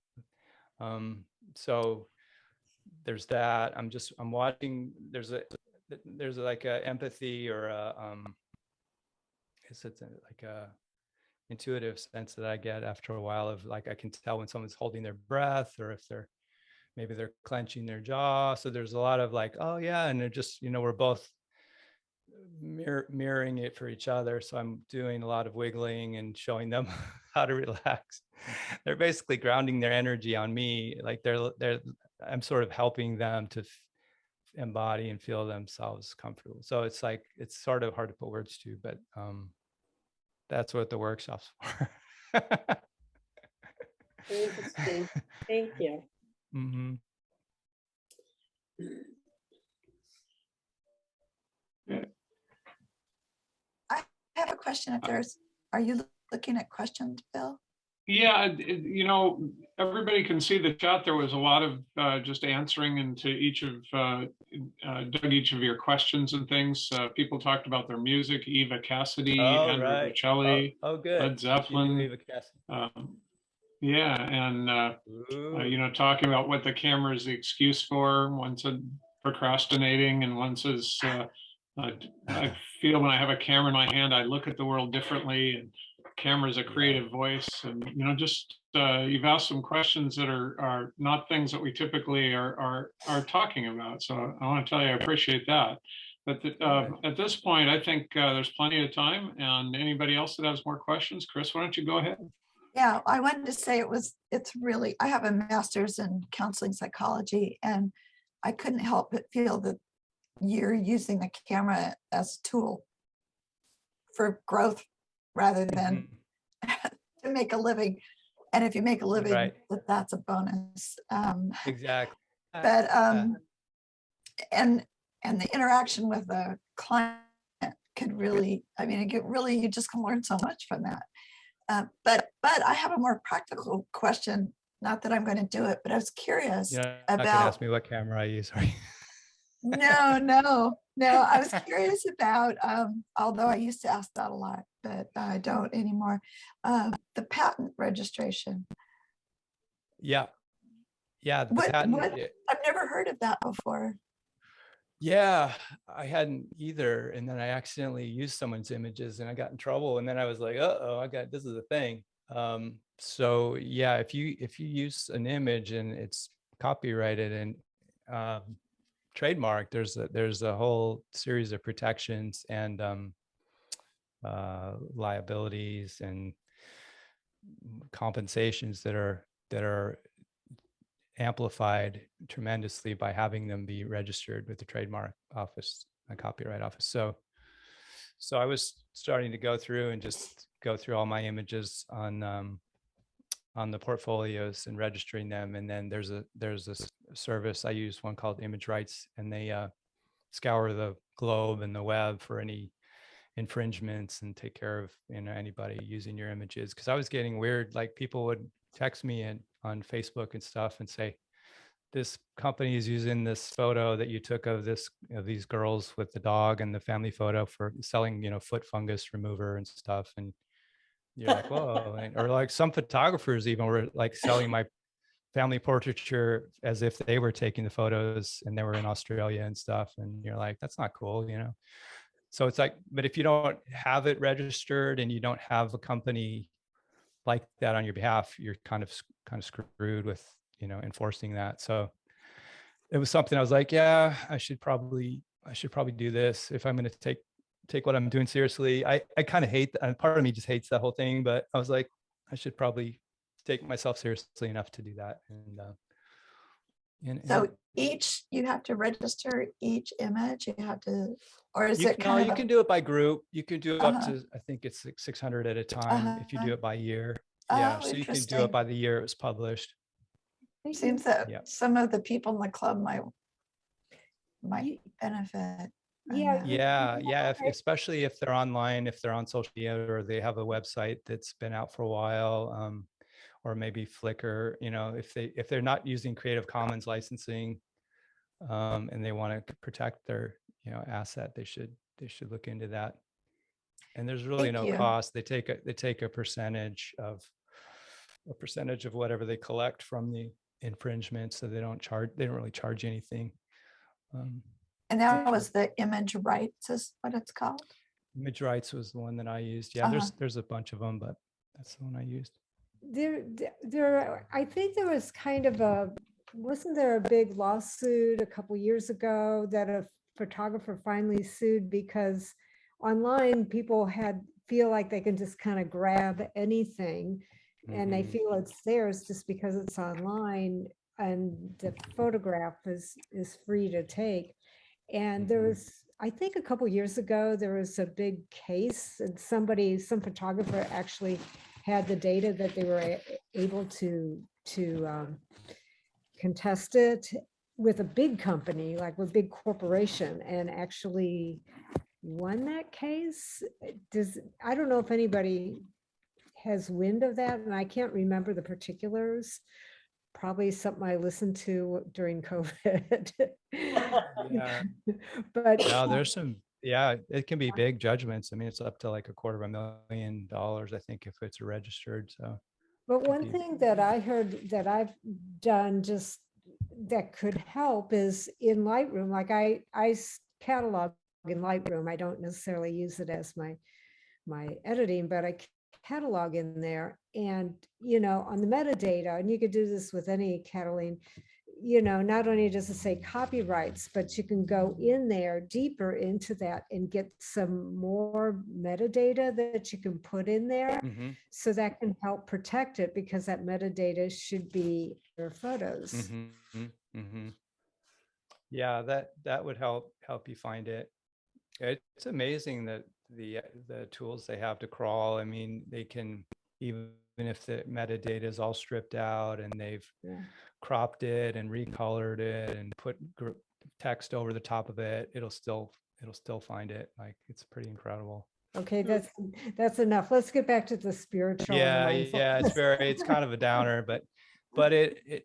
so there's that. I'm watching, there's like a empathy or it's like a intuitive sense that I get after a while of like, I can tell when someone's holding their breath or if maybe they're clenching their jaw. So there's a lot of like, oh yeah. And they're just, we're both mirroring it for each other. So I'm doing a lot of wiggling and showing them how to relax. They're basically grounding their energy on me. Like I'm sort of helping them to embody and feel themselves comfortable. So it's like, it's sort of hard to put words to, but that's what the workshop's for. Very interesting. Thank you. Mm-hmm. I have a question. Are you looking at questions, Bill? Yeah, everybody can see the chat. There was a lot of just answering into each of Doug, each of your questions and things. People talked about their music. Eva Cassidy, Andrew Right. Bocelli, Good. Led Zeppelin. Yeah, and talking about what the camera is the excuse for. One said procrastinating, and one says I feel when I have a camera in my hand, I look at the world differently, and camera is a creative voice. And just you've asked some questions that are not things that we typically are talking about. So I want to tell you, I appreciate that. But at this point, I think there's plenty of time. And anybody else that has more questions, Chris, why don't you go ahead? Yeah, I wanted to say it's really, I have a master's in counseling psychology, and I couldn't help but feel that you're using the camera as a tool for growth rather than to make a living. And if you make a living, right, that's a bonus. Exactly. But and the interaction with the client could really, you just can learn so much from that. But I have a more practical question. Not that I'm going to do it, but I was curious about. Ask me what camera I use. No. I was curious about. Although I used to ask that a lot, but I don't anymore. The patent registration. Yeah. The patent. patent. I've never heard of that before. Yeah, I hadn't either. And then I accidentally used someone's images and I got in trouble. And then I was like, this is a thing. So yeah, if you use an image and it's copyrighted and trademarked, there's a whole series of protections and liabilities and compensations that are amplified tremendously by having them be registered with the trademark office, the copyright office. So I was starting to go through all my images on the portfolios and registering them. And then there's a service I use, one called Image Rights, and they scour the globe and the web for any infringements and take care of anybody using your images. Because I was getting weird, like people would text me on Facebook and stuff and say, this company is using this photo that you took of these girls with the dog and the family photo for selling, foot fungus remover and stuff. And you're like, whoa. Or like some photographers even were like selling my family portraiture as if they were taking the photos and they were in Australia and stuff. And you're like, that's not cool, So it's like, but if you don't have it registered and you don't have a company like that on your behalf, you're kind of screwed with, enforcing that. So it was something I was like, yeah, I should probably do this if I'm going to take what I'm doing seriously. I kind of hate, and part of me just hates that whole thing, but I was like, I should probably take myself seriously enough to do that. And So you have to register each image, you have to, or is you it can, no, you can do it by group. You can do up Uh-huh. to, I think it's like 600 at a time if you do it by year. Yeah, Oh, so you can do interesting. it by the year it was published. Seems that Yeah. some of the people in the club might Ye- benefit. Yeah, Yeah. Especially if they're online, if they're on social media, or they have a website that's been out for a while, or maybe Flickr. If they're not using Creative Commons licensing, and they want to protect their asset, they should look into that. And there's really Thank no you. cost. They take a percentage of whatever they collect from the infringement, so they don't really charge anything. And that was the image rights is what it's called. Image rights was the one that I used. Yeah, there's a bunch of them, but that's the one I used. I think there was kind of wasn't there a big lawsuit a couple years ago that a photographer finally sued because online people feel like they can just kind of grab anything and they feel it's theirs just because it's online and the photograph is free to take. And there was, I think a couple years ago, there was a big case and some photographer actually had the data that they were able to contest it with a big company, like with a big corporation, and actually won that case. I don't know if anybody has wind of that, and I can't remember the particulars. Probably something I listened to during COVID. Yeah. But No, there's some, it can be big judgments. I mean, it's up to like $250,000, I think, if it's registered. So, but one thing that I heard that I've done just that could help is in Lightroom. Like I catalog in Lightroom. I don't necessarily use it as my editing, but I catalog in there, and on the metadata, and you could do this with any cataloging, not only does it say copyrights, but you can go in there deeper into that and get some more metadata that you can put in there. So that can help protect it, because that metadata should be your photos. Yeah, that would help you find it. It's amazing that the tools they have to crawl. I mean, they can, even if the metadata is all stripped out and they've cropped it and recolored it and put text over the top of it, it'll still find it. Like, it's pretty incredible. Okay, that's enough. Let's get back to the spiritual. Yeah, it's kind of a downer, but it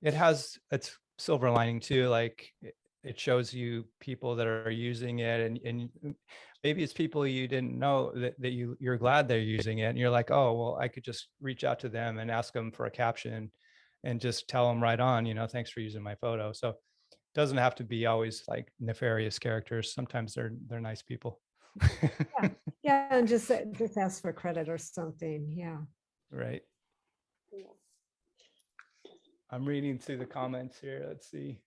has its silver lining too. Like, it shows you people that are using it, and maybe it's people you didn't know that you're glad they're using it, and you're like, oh, well, I could just reach out to them and ask them for a caption and just tell them right on, thanks for using my photo. So it doesn't have to be always like nefarious characters. Sometimes they're nice people. Yeah, and just ask for credit or something. Yeah. Right. I'm reading through the comments here. Let's see.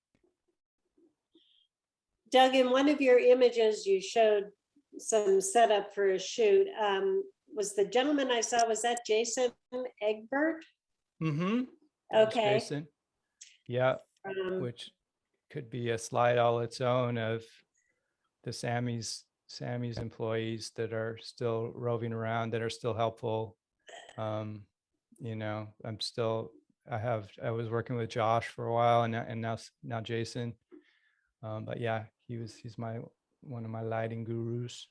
Doug, in one of your images, you showed some setup for a shoot. Was the gentleman I saw, was that Jason Egbert? Okay. Jason. Yeah. Which could be a slide all its own of the Sammy's employees that are still roving around, that are still helpful. I was working with Josh for a while, and now Jason. But yeah, he's one of my lighting gurus.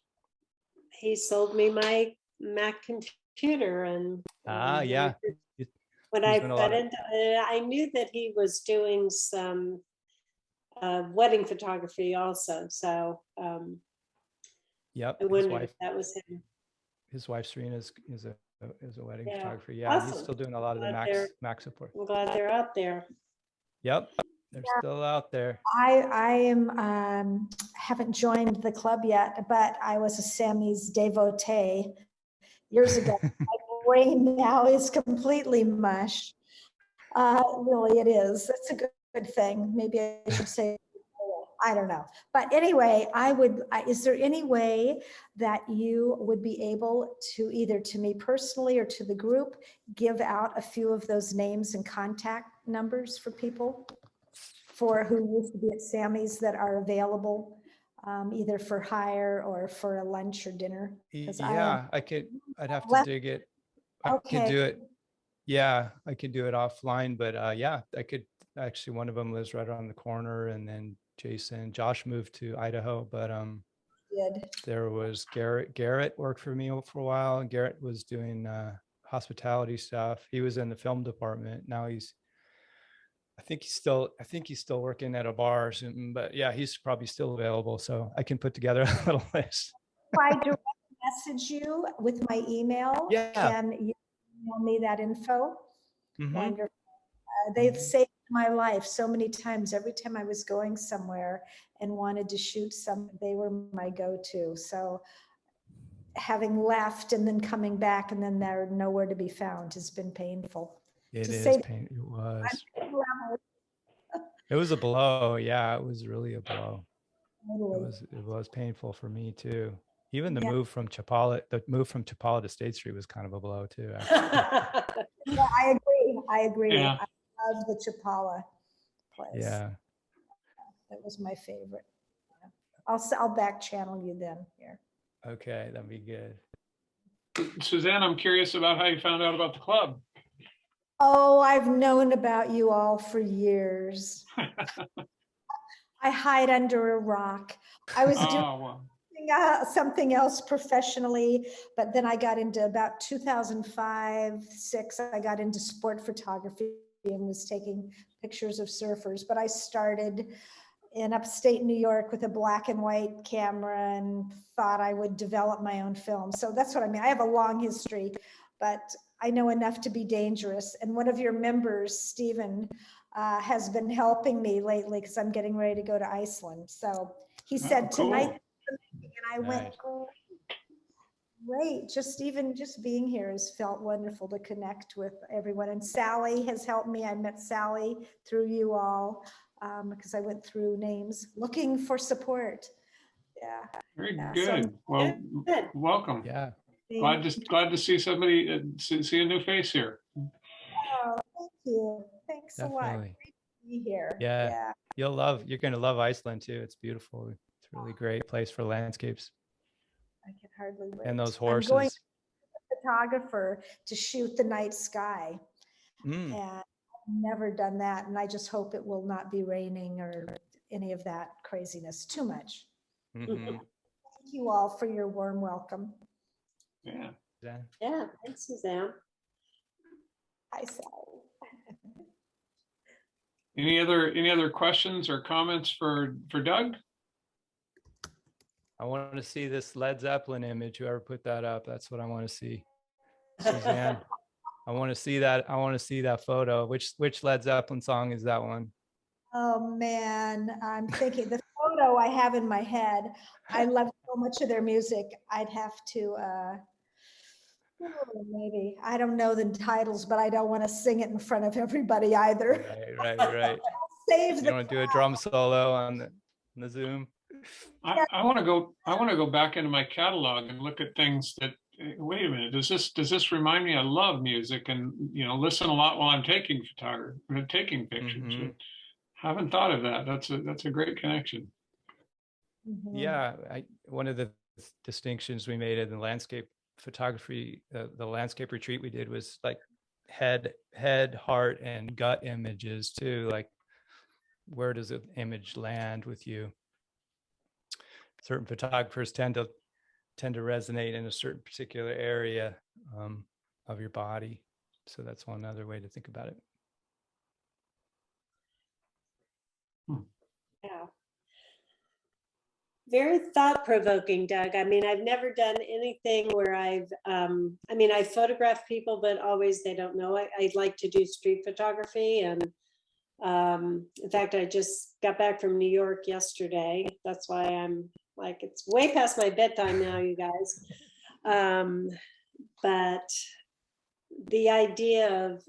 He sold me my Mac computer, and yeah. When I knew that he was doing some wedding photography also. So yep, I wondered if that was him. His wife Serena is a wedding photographer. Yeah, awesome. He's still doing a lot of the Mac support. I'm glad they're out there. Yep, they're still out there. I haven't joined the club yet, but I was a Sammy's devotee years ago. My brain now is completely mush. Really, it is. That's a good thing. Maybe I should say, I don't know. But anyway, is there any way that you would be able to, either to me personally or to the group, give out a few of those names and contact numbers for people for who used to be at Sammy's that are available, either for hire or for a lunch or dinner? 'Cause Yeah, I'd have to left- dig it. I could Okay. do it. Yeah, I could do it offline, but yeah, I could actually, one of them lives right around the corner, and then Josh moved to Idaho, but Did. there was Garrett worked for me for a while, and Garrett was doing hospitality stuff. He was in the film department. Now I think he's still working at a bar or something, but yeah, he's probably still available. So I can put together a little list. If I direct message you with my email, Yeah. can you email me that info? Mhm. Wonderful. They've saved my life so many times. Every time I was going somewhere and wanted to shoot they were my go-to. So having left and then coming back and then they're nowhere to be found has been painful. It To is say- pain. It was a blow. Yeah, it was really a blow. Totally. It was painful for me too. Even the Yeah. move from Chapala to State Street was kind of a blow too. Actually. Yeah, I agree. Yeah. I love the Chapala place. Yeah. That was my favorite. Yeah. I'll back channel you then here. Okay, that'd be good. Suzanne, I'm curious about how you found out about the club. Oh, I've known about you all for years. I hide under a rock. I was doing Oh, well, something else professionally, but then I got into about 2005, 6, I got into sport photography and was taking pictures of surfers. But I started in upstate New York with a black and white camera and thought I would develop my own film. So that's what I mean. I have a long history, but I know enough to be dangerous. And one of your members, Stephen, has been helping me lately because I'm getting ready to go to Iceland. So he said cool. tonight, and I went, Nice. great. Just being here has felt wonderful to connect with everyone. And Sally has helped me. I met Sally through you all because I went through names looking for support. Yeah. Very Yeah, good. Well, Good. welcome. Yeah. Glad to see somebody, see a new face here. Oh, thank you. Thanks a lot. Definitely. Great to be here. Yeah. You're going to love Iceland too. It's beautiful. It's a really great place for landscapes. I can hardly wait. And those I'm going horses. to a photographer to shoot the night sky. Mm. And I've never done that. And I just hope it will not be raining or any of that craziness too much. Mhm. Thank you all for your warm welcome. Yeah. Yeah. Yeah, thanks, Suzanne. Hi, Sally. Any other questions or comments for Doug? I want to see this Led Zeppelin image. Whoever put that up, that's what I want to see. Suzanne, I want to see that. I want to see that photo. Which Led Zeppelin song is that one? Oh man, I'm thinking the photo I have in my head. I love so much of their music. I'd have to maybe, I don't know the titles, but I don't want to sing it in front of everybody either. Right. Save You the want to do a drum solo on the Zoom? I want to go back into my catalog and look at things that, wait a minute, does this remind me? I love music and, listen a lot while I'm taking pictures. Mhm. Haven't thought of that. That's a great connection. Mhm. Yeah, one of the distinctions we made in the landscape photography, the landscape retreat we did was like head, heart, and gut images too. Like, where does the image land with you? Certain photographers tend to resonate in a certain particular area of your body. So that's one other way to think about it. Yeah. Very thought-provoking, Doug. I mean, I've never done anything where I photograph people, but always they don't know it. I like to do street photography. And in fact, I just got back from New York yesterday. That's why I'm like, it's way past my bedtime now, you guys. but the idea of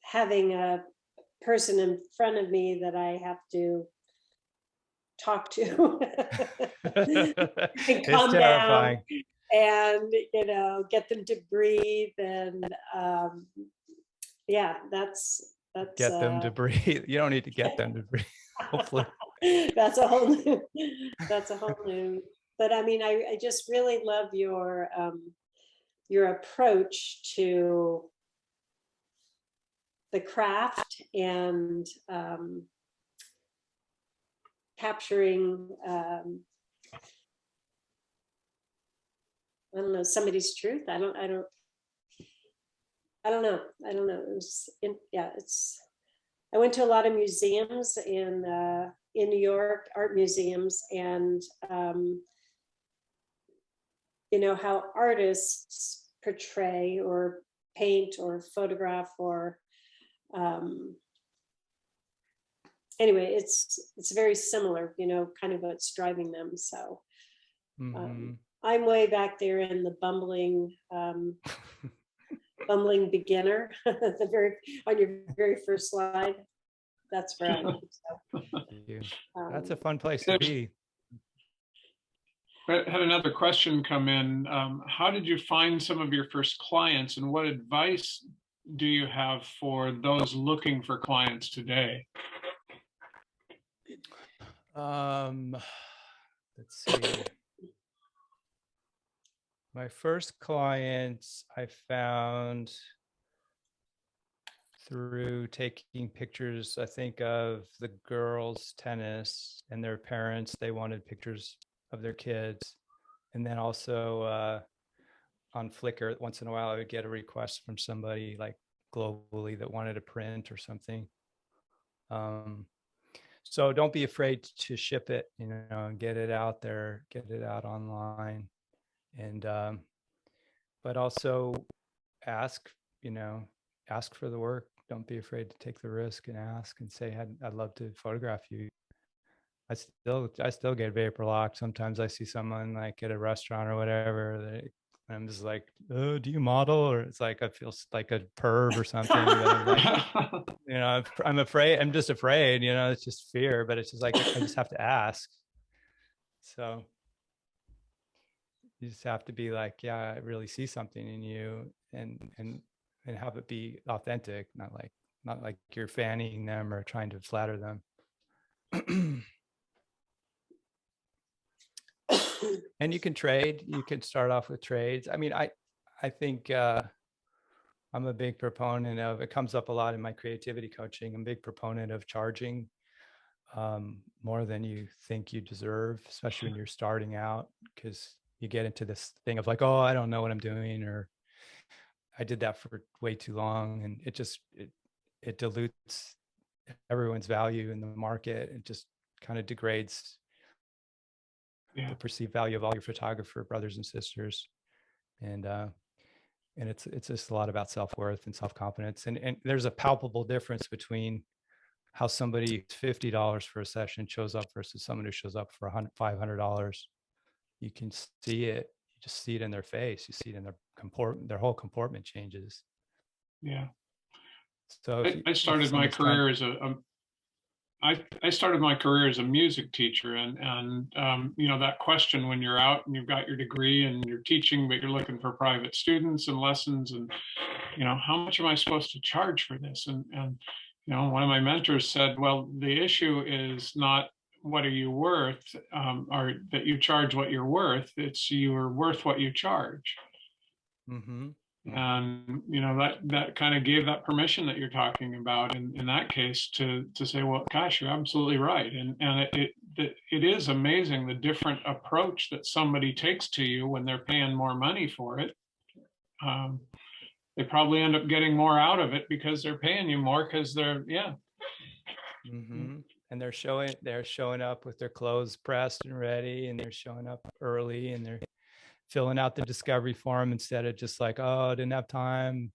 having a person in front of me that I have to talk to and It's calm down terrifying. and, you know, get them to breathe. And yeah, that's Get them to breathe. You don't need to get them to breathe, hopefully. that's a whole new, that's a whole new, but I mean, I just really love your approach to the craft and capturing, I don't know, somebody's truth. I don't know. It was yeah, I went to a lot of museums in New York, art museums, and you know, how artists portray or paint or photograph or anyway, it's very similar, you know, kind of what's driving them. So I'm way back there in the bumbling beginner, on your very first slide. That's where I am. So, that's a fun place to be. I had another question come in. How did you find some of your first clients, and what advice do you have for those looking for clients today? Let's see. My first clients I found through taking pictures, I think, of the girls' tennis and their parents. They wanted pictures of their kids. And then also on Flickr, once in a while, I would get a request from somebody like globally that wanted a print or something. So don't be afraid to ship it, you know, and get it out there, get it out online. And, but also ask, you know, ask for the work. Don't be afraid to take the risk and ask and say, I'd love to photograph you. I still get vapor locked. Sometimes I see someone like at a restaurant or whatever. I'm just like, oh, do you model? Or it's like, I feel like a perv or something. Like, you know, I'm afraid. I'm just afraid, you know, it's just fear, but it's just like, I just have to ask. So you just have to be like, yeah, I really see something in you, and have it be authentic, not like you're fanning them or trying to flatter them. And you can trade. You can start off with trades. I mean, I think I'm a big proponent of, it comes up a lot in my creativity coaching. I'm a big proponent of charging more than you think you deserve, especially when you're starting out, because you get into this thing of like, oh, I don't know what I'm doing, or I did that for way too long, and it dilutes everyone's value in the market. It just kind of degrades the perceived value of all your photographer brothers and sisters. And it's just a lot about self-worth and self-confidence. And there's a palpable difference between how somebody $50 for a session shows up versus someone who shows up for $500. You can see it. You just see it in their face. You see it in their whole comportment changes. Yeah. So I started my career as I started my career as a music teacher, and you know, that question when you're out and you've got your degree and you're teaching, but you're looking for private students and lessons, and you know, how much am I supposed to charge for this? And you know, one of my mentors said, well, the issue is not what are you worth, or that you charge what you're worth. It's you're worth what you charge. Mm-hmm. And you know, that kind of gave that permission that you're talking about in that case to say, well, gosh, you're absolutely right. And it is amazing the different approach that somebody takes to you when they're paying more money for it. They probably end up getting more out of it because they're paying you more, because they're Mm-hmm. And they're showing up with their clothes pressed and ready, and they're showing up early, and they're filling out the discovery form instead of just like, oh, I didn't have time,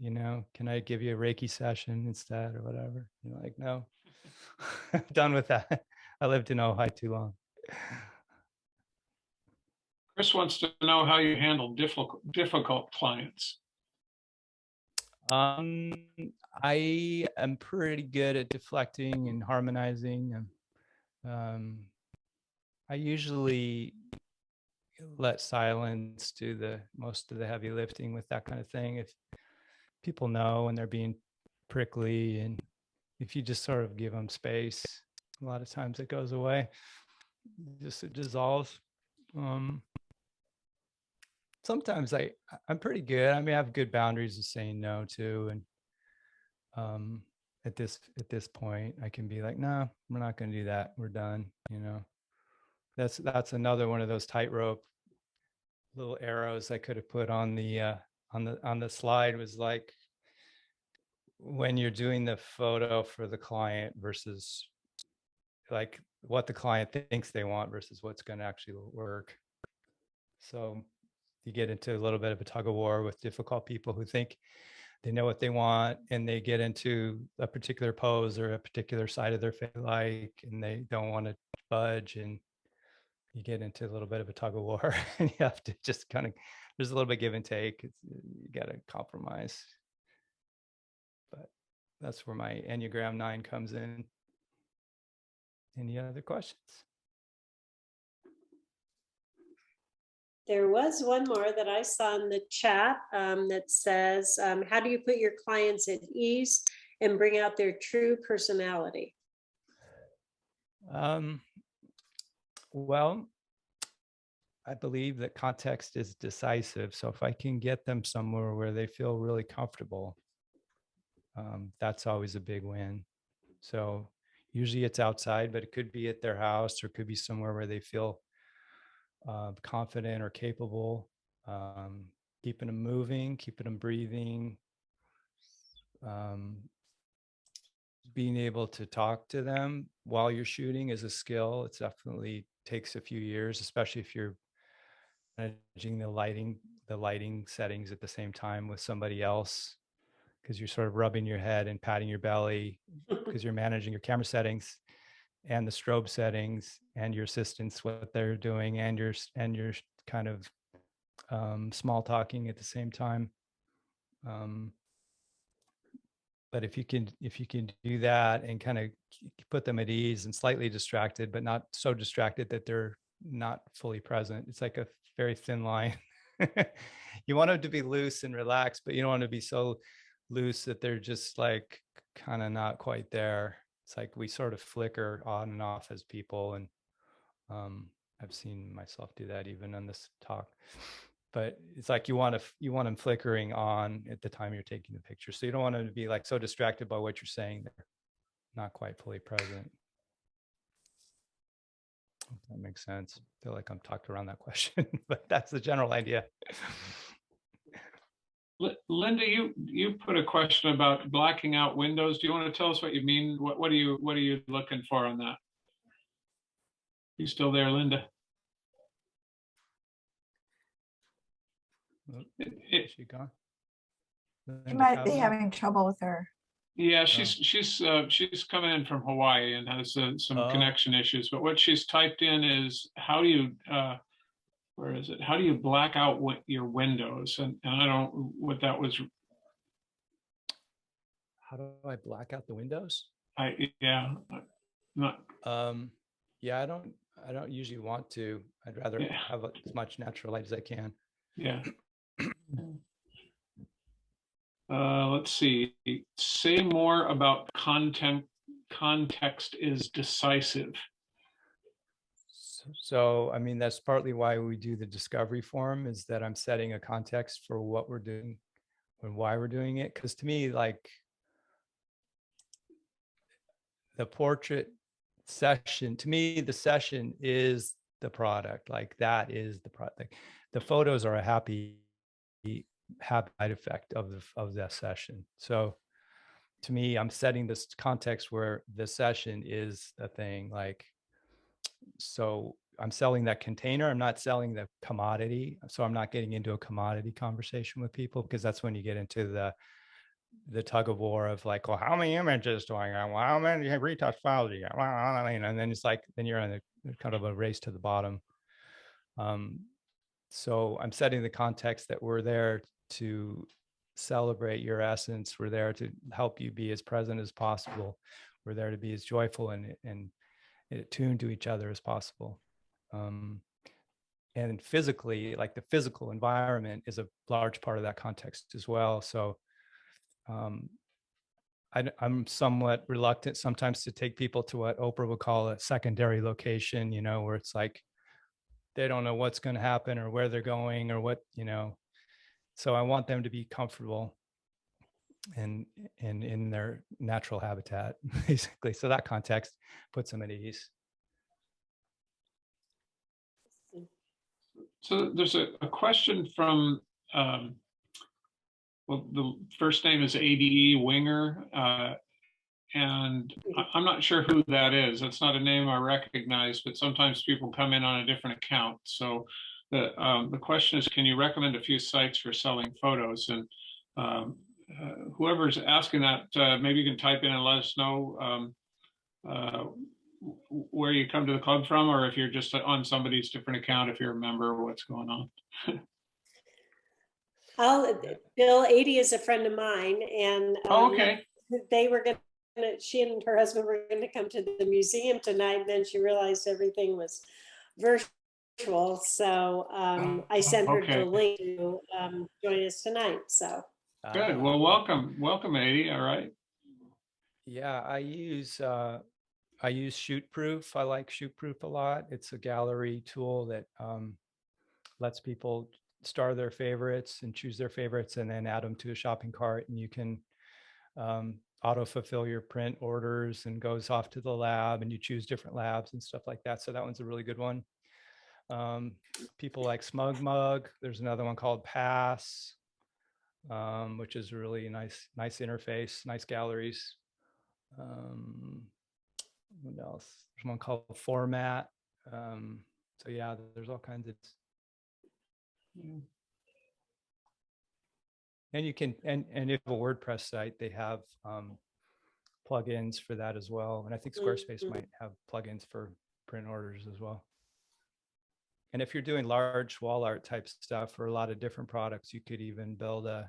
you know, can I give you a Reiki session instead or whatever? You're like, no, I'm done with that. I lived in Ojai too long. Chris wants to know how you handle difficult clients. I am pretty good at deflecting and harmonizing, and I usually let silence do the most of the heavy lifting with that kind of thing. If people know and they're being prickly, and if you just sort of give them space, a lot of times it goes away. Just it dissolves. Sometimes I'm pretty good. I mean, I have good boundaries of saying no too, and at this point, I can be like, no, we're not going to do that. We're done. That's another one of those tightrope little arrows I could have put on the slide. Was like when you're doing the photo for the client versus like what the client thinks they want versus what's going to actually work. So you get into a little bit of a tug of war with difficult people who think they know what they want, and they get into a particular pose or a particular side of their face and they don't want to budge, and you get into a little bit of a tug of war and you have to just kind of, there's a little bit give and take. You got to compromise. But that's where my Enneagram 9 comes in. Any other questions? There was one more that I saw in the chat that says, how do you put your clients at ease and bring out their true personality? Well, I believe that context is decisive. So if I can get them somewhere where they feel really comfortable, that's always a big win. So usually it's outside, but it could be at their house, or it could be somewhere where they feel confident or capable, keeping them moving, keeping them breathing, being able to talk to them while you're shooting is a skill. It definitely takes a few years, especially if you're managing the lighting settings at the same time with somebody else, because you're sort of rubbing your head and patting your belly because you're managing your camera settings and the strobe settings and your assistants, what they're doing, and you're kind of small talking at the same time. But if you can do that and kind of put them at ease and slightly distracted, but not so distracted that they're not fully present, it's like a very thin line. You want them to be loose and relaxed, but you don't want to be so loose that they're just like kind of not quite there. It's like we sort of flicker on and off as people, and I've seen myself do that even on this talk. But it's like you want them flickering on at the time you're taking the picture. So you don't want them to be like so distracted by what you're saying they're not quite fully present. If that makes sense. I feel like I'm talked around that question, but that's the general idea. Linda, you put a question about blacking out windows. Do you want to tell us what you mean? What are you looking for on that? You still there, Linda? Is she gone? You might be having trouble with her. Yeah, she's coming in from Hawaii and has some connection issues. But what she's typed in is, how do you where is it? How do you black out your windows? And I don't what that was. How do I black out the windows? Yeah, not. Yeah, I don't usually want to. I'd rather have as much natural light as I can. Yeah. Let's see. Say more about content. Context is decisive. So, I mean, that's partly why we do the discovery form, is that I'm setting a context for what we're doing and why we're doing it. Because to me, like the portrait session, to me, the session is the product. Like that is the product. The photos are a happy side effect of that session. So to me, I'm setting this context where the session is the thing. Like, so I'm selling that container. I'm not selling the commodity. So I'm not getting into a commodity conversation with people, because that's when you get into the tug of war of like, well, how many images do I have? Well, how many retouch files do you have? And then it's like, then you're on a kind of a race to the bottom. So I'm setting the context that we're there to celebrate your essence. We're there to help you be as present as possible. We're there to be as joyful and attuned to each other as possible. And physically, like the physical environment is a large part of that context as well. So I'm somewhat reluctant sometimes to take people to what Oprah would call a secondary location, you know, where it's like they don't know what's going to happen or where they're going or what, you know. So I want them to be comfortable and in their natural habitat, basically. So that context puts them at ease. So there's a question from, well, the first name is ADE Winger, and I'm not sure who that is. That's not a name I recognize, but sometimes people come in on a different account. So the question is, can you recommend a few sites for selling photos? And whoever's asking that, maybe you can type in and let us know where you come to the club from, or if you're just on somebody's different account, if you're a member, what's going on. Bill, 80 is a friend of mine, and Okay. they were going to, she and her husband were going to come to the museum tonight, and then she realized everything was virtual. So I sent her Okay. the link to join us tonight. So Good. Well, welcome, 80. All right. Yeah, I use Shootproof. I like Shootproof a lot. It's a gallery tool that lets people star their favorites and choose their favorites and then add them to a shopping cart. And you can auto fulfill your print orders and goes off to the lab and you choose different labs and stuff like that. So that one's a really good one. People like Smug Mug. There's another one called Pass, which is really nice interface, nice galleries. What else? There's one called Format. So yeah, there's all kinds of. And you can, and if you have a WordPress site, they have plugins for that as well. And I think Squarespace might have plugins for print orders as well. And if you're doing large wall art type stuff for a lot of different products, you could even build a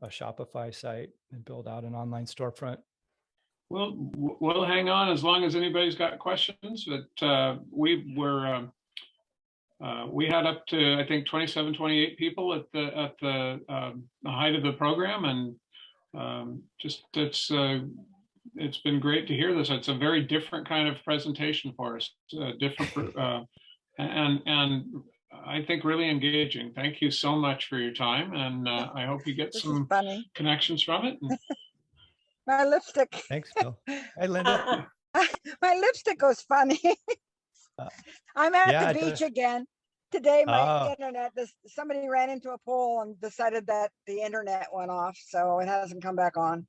Shopify site and build out an online storefront. Well, we'll hang on as long as anybody's got questions. But we had up to, I think, 27, 28 people at the height of the program, and just it's been great to hear this. It's a very different kind of presentation for us, different and I think really engaging. Thank you so much for your time, and I hope you get some connections from it. My lipstick. Thanks, Bill. Hey, Linda. My lipstick goes funny. I'm at the beach again. Today, my internet, somebody ran into a pole and decided that the internet went off, so it hasn't come back on.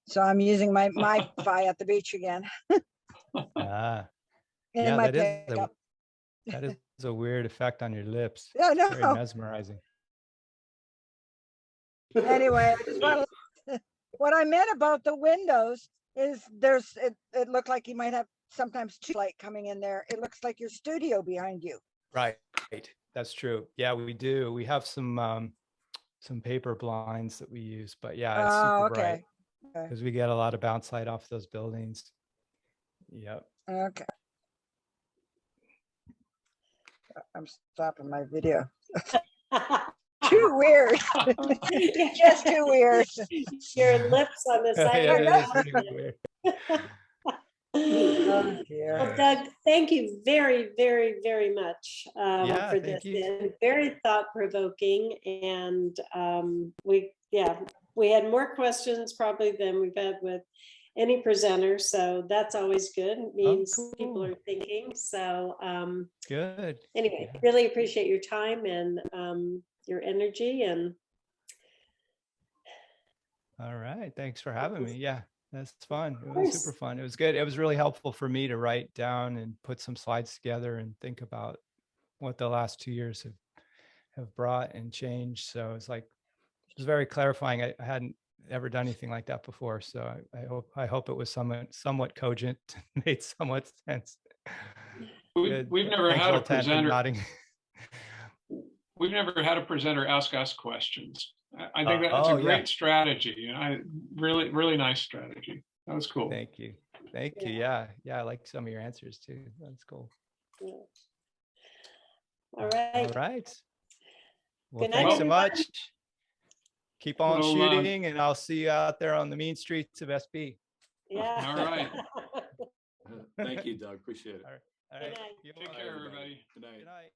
So I'm using my Wi-Fi at the beach again. Yeah, that is a weird effect on your lips. Yeah, no. Very mesmerizing. Anyway, what I meant about the windows is it looked like you might have sometimes too light coming in there. It looks like your studio behind you. Right. That's true. Yeah, we do. We have some paper blinds that we use, but yeah, it's super bright because we get a lot of bounce light off those buildings. Yep. Okay. I'm stopping my video. Too weird. Just too weird. Your lips on the side. Well, Doug, thank you very, very, very much for this. And very thought-provoking, and we had more questions probably than we've had with any presenter, so that's always good. It means people are thinking. So good. Anyway, really appreciate your time and your energy. And all right, thanks for having me. Yeah, that's fun. It was super fun. It was good. It was really helpful for me to write down and put some slides together and think about what the last 2 years have brought and changed. So it's like, it was very clarifying. I hadn't ever done anything like that before. So I hope it was somewhat cogent, made somewhat sense. We've never had a presenter. we've never had a presenter ask us questions. I think that's oh, a yeah. great strategy. Really, really nice strategy. That was cool. Thank you. Thank you. Yeah. I like some of your answers too. That's cool. Yeah. All All right. right. Well, Good night, thanks so everyone. much. Keep on Well, shooting, and I'll see you out there on the mean streets of SB. Yeah. All right. Thank you, Doug. Appreciate it. All right. Good night. You're Take welcome. care, everybody. Good night. Good night.